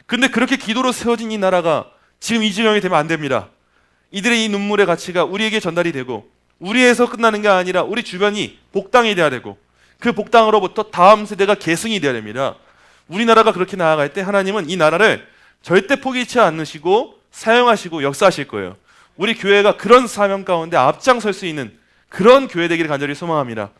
A: 근데 그렇게 기도로 세워진 이 나라가 지금 이 지경이 되면 안 됩니다. 이들의 이 눈물의 가치가 우리에게 전달이 되고 우리에서 끝나는 게 아니라 우리 주변이 복당이 돼야 되고 그 복당으로부터 다음 세대가 계승이 돼야 됩니다. 우리나라가 그렇게 나아갈 때 하나님은 이 나라를 절대 포기치 않으시고 사용하시고 역사하실 거예요. 우리 교회가 그런 사명 가운데 앞장설 수 있는 그런 교회 되기를 간절히 소망합니다.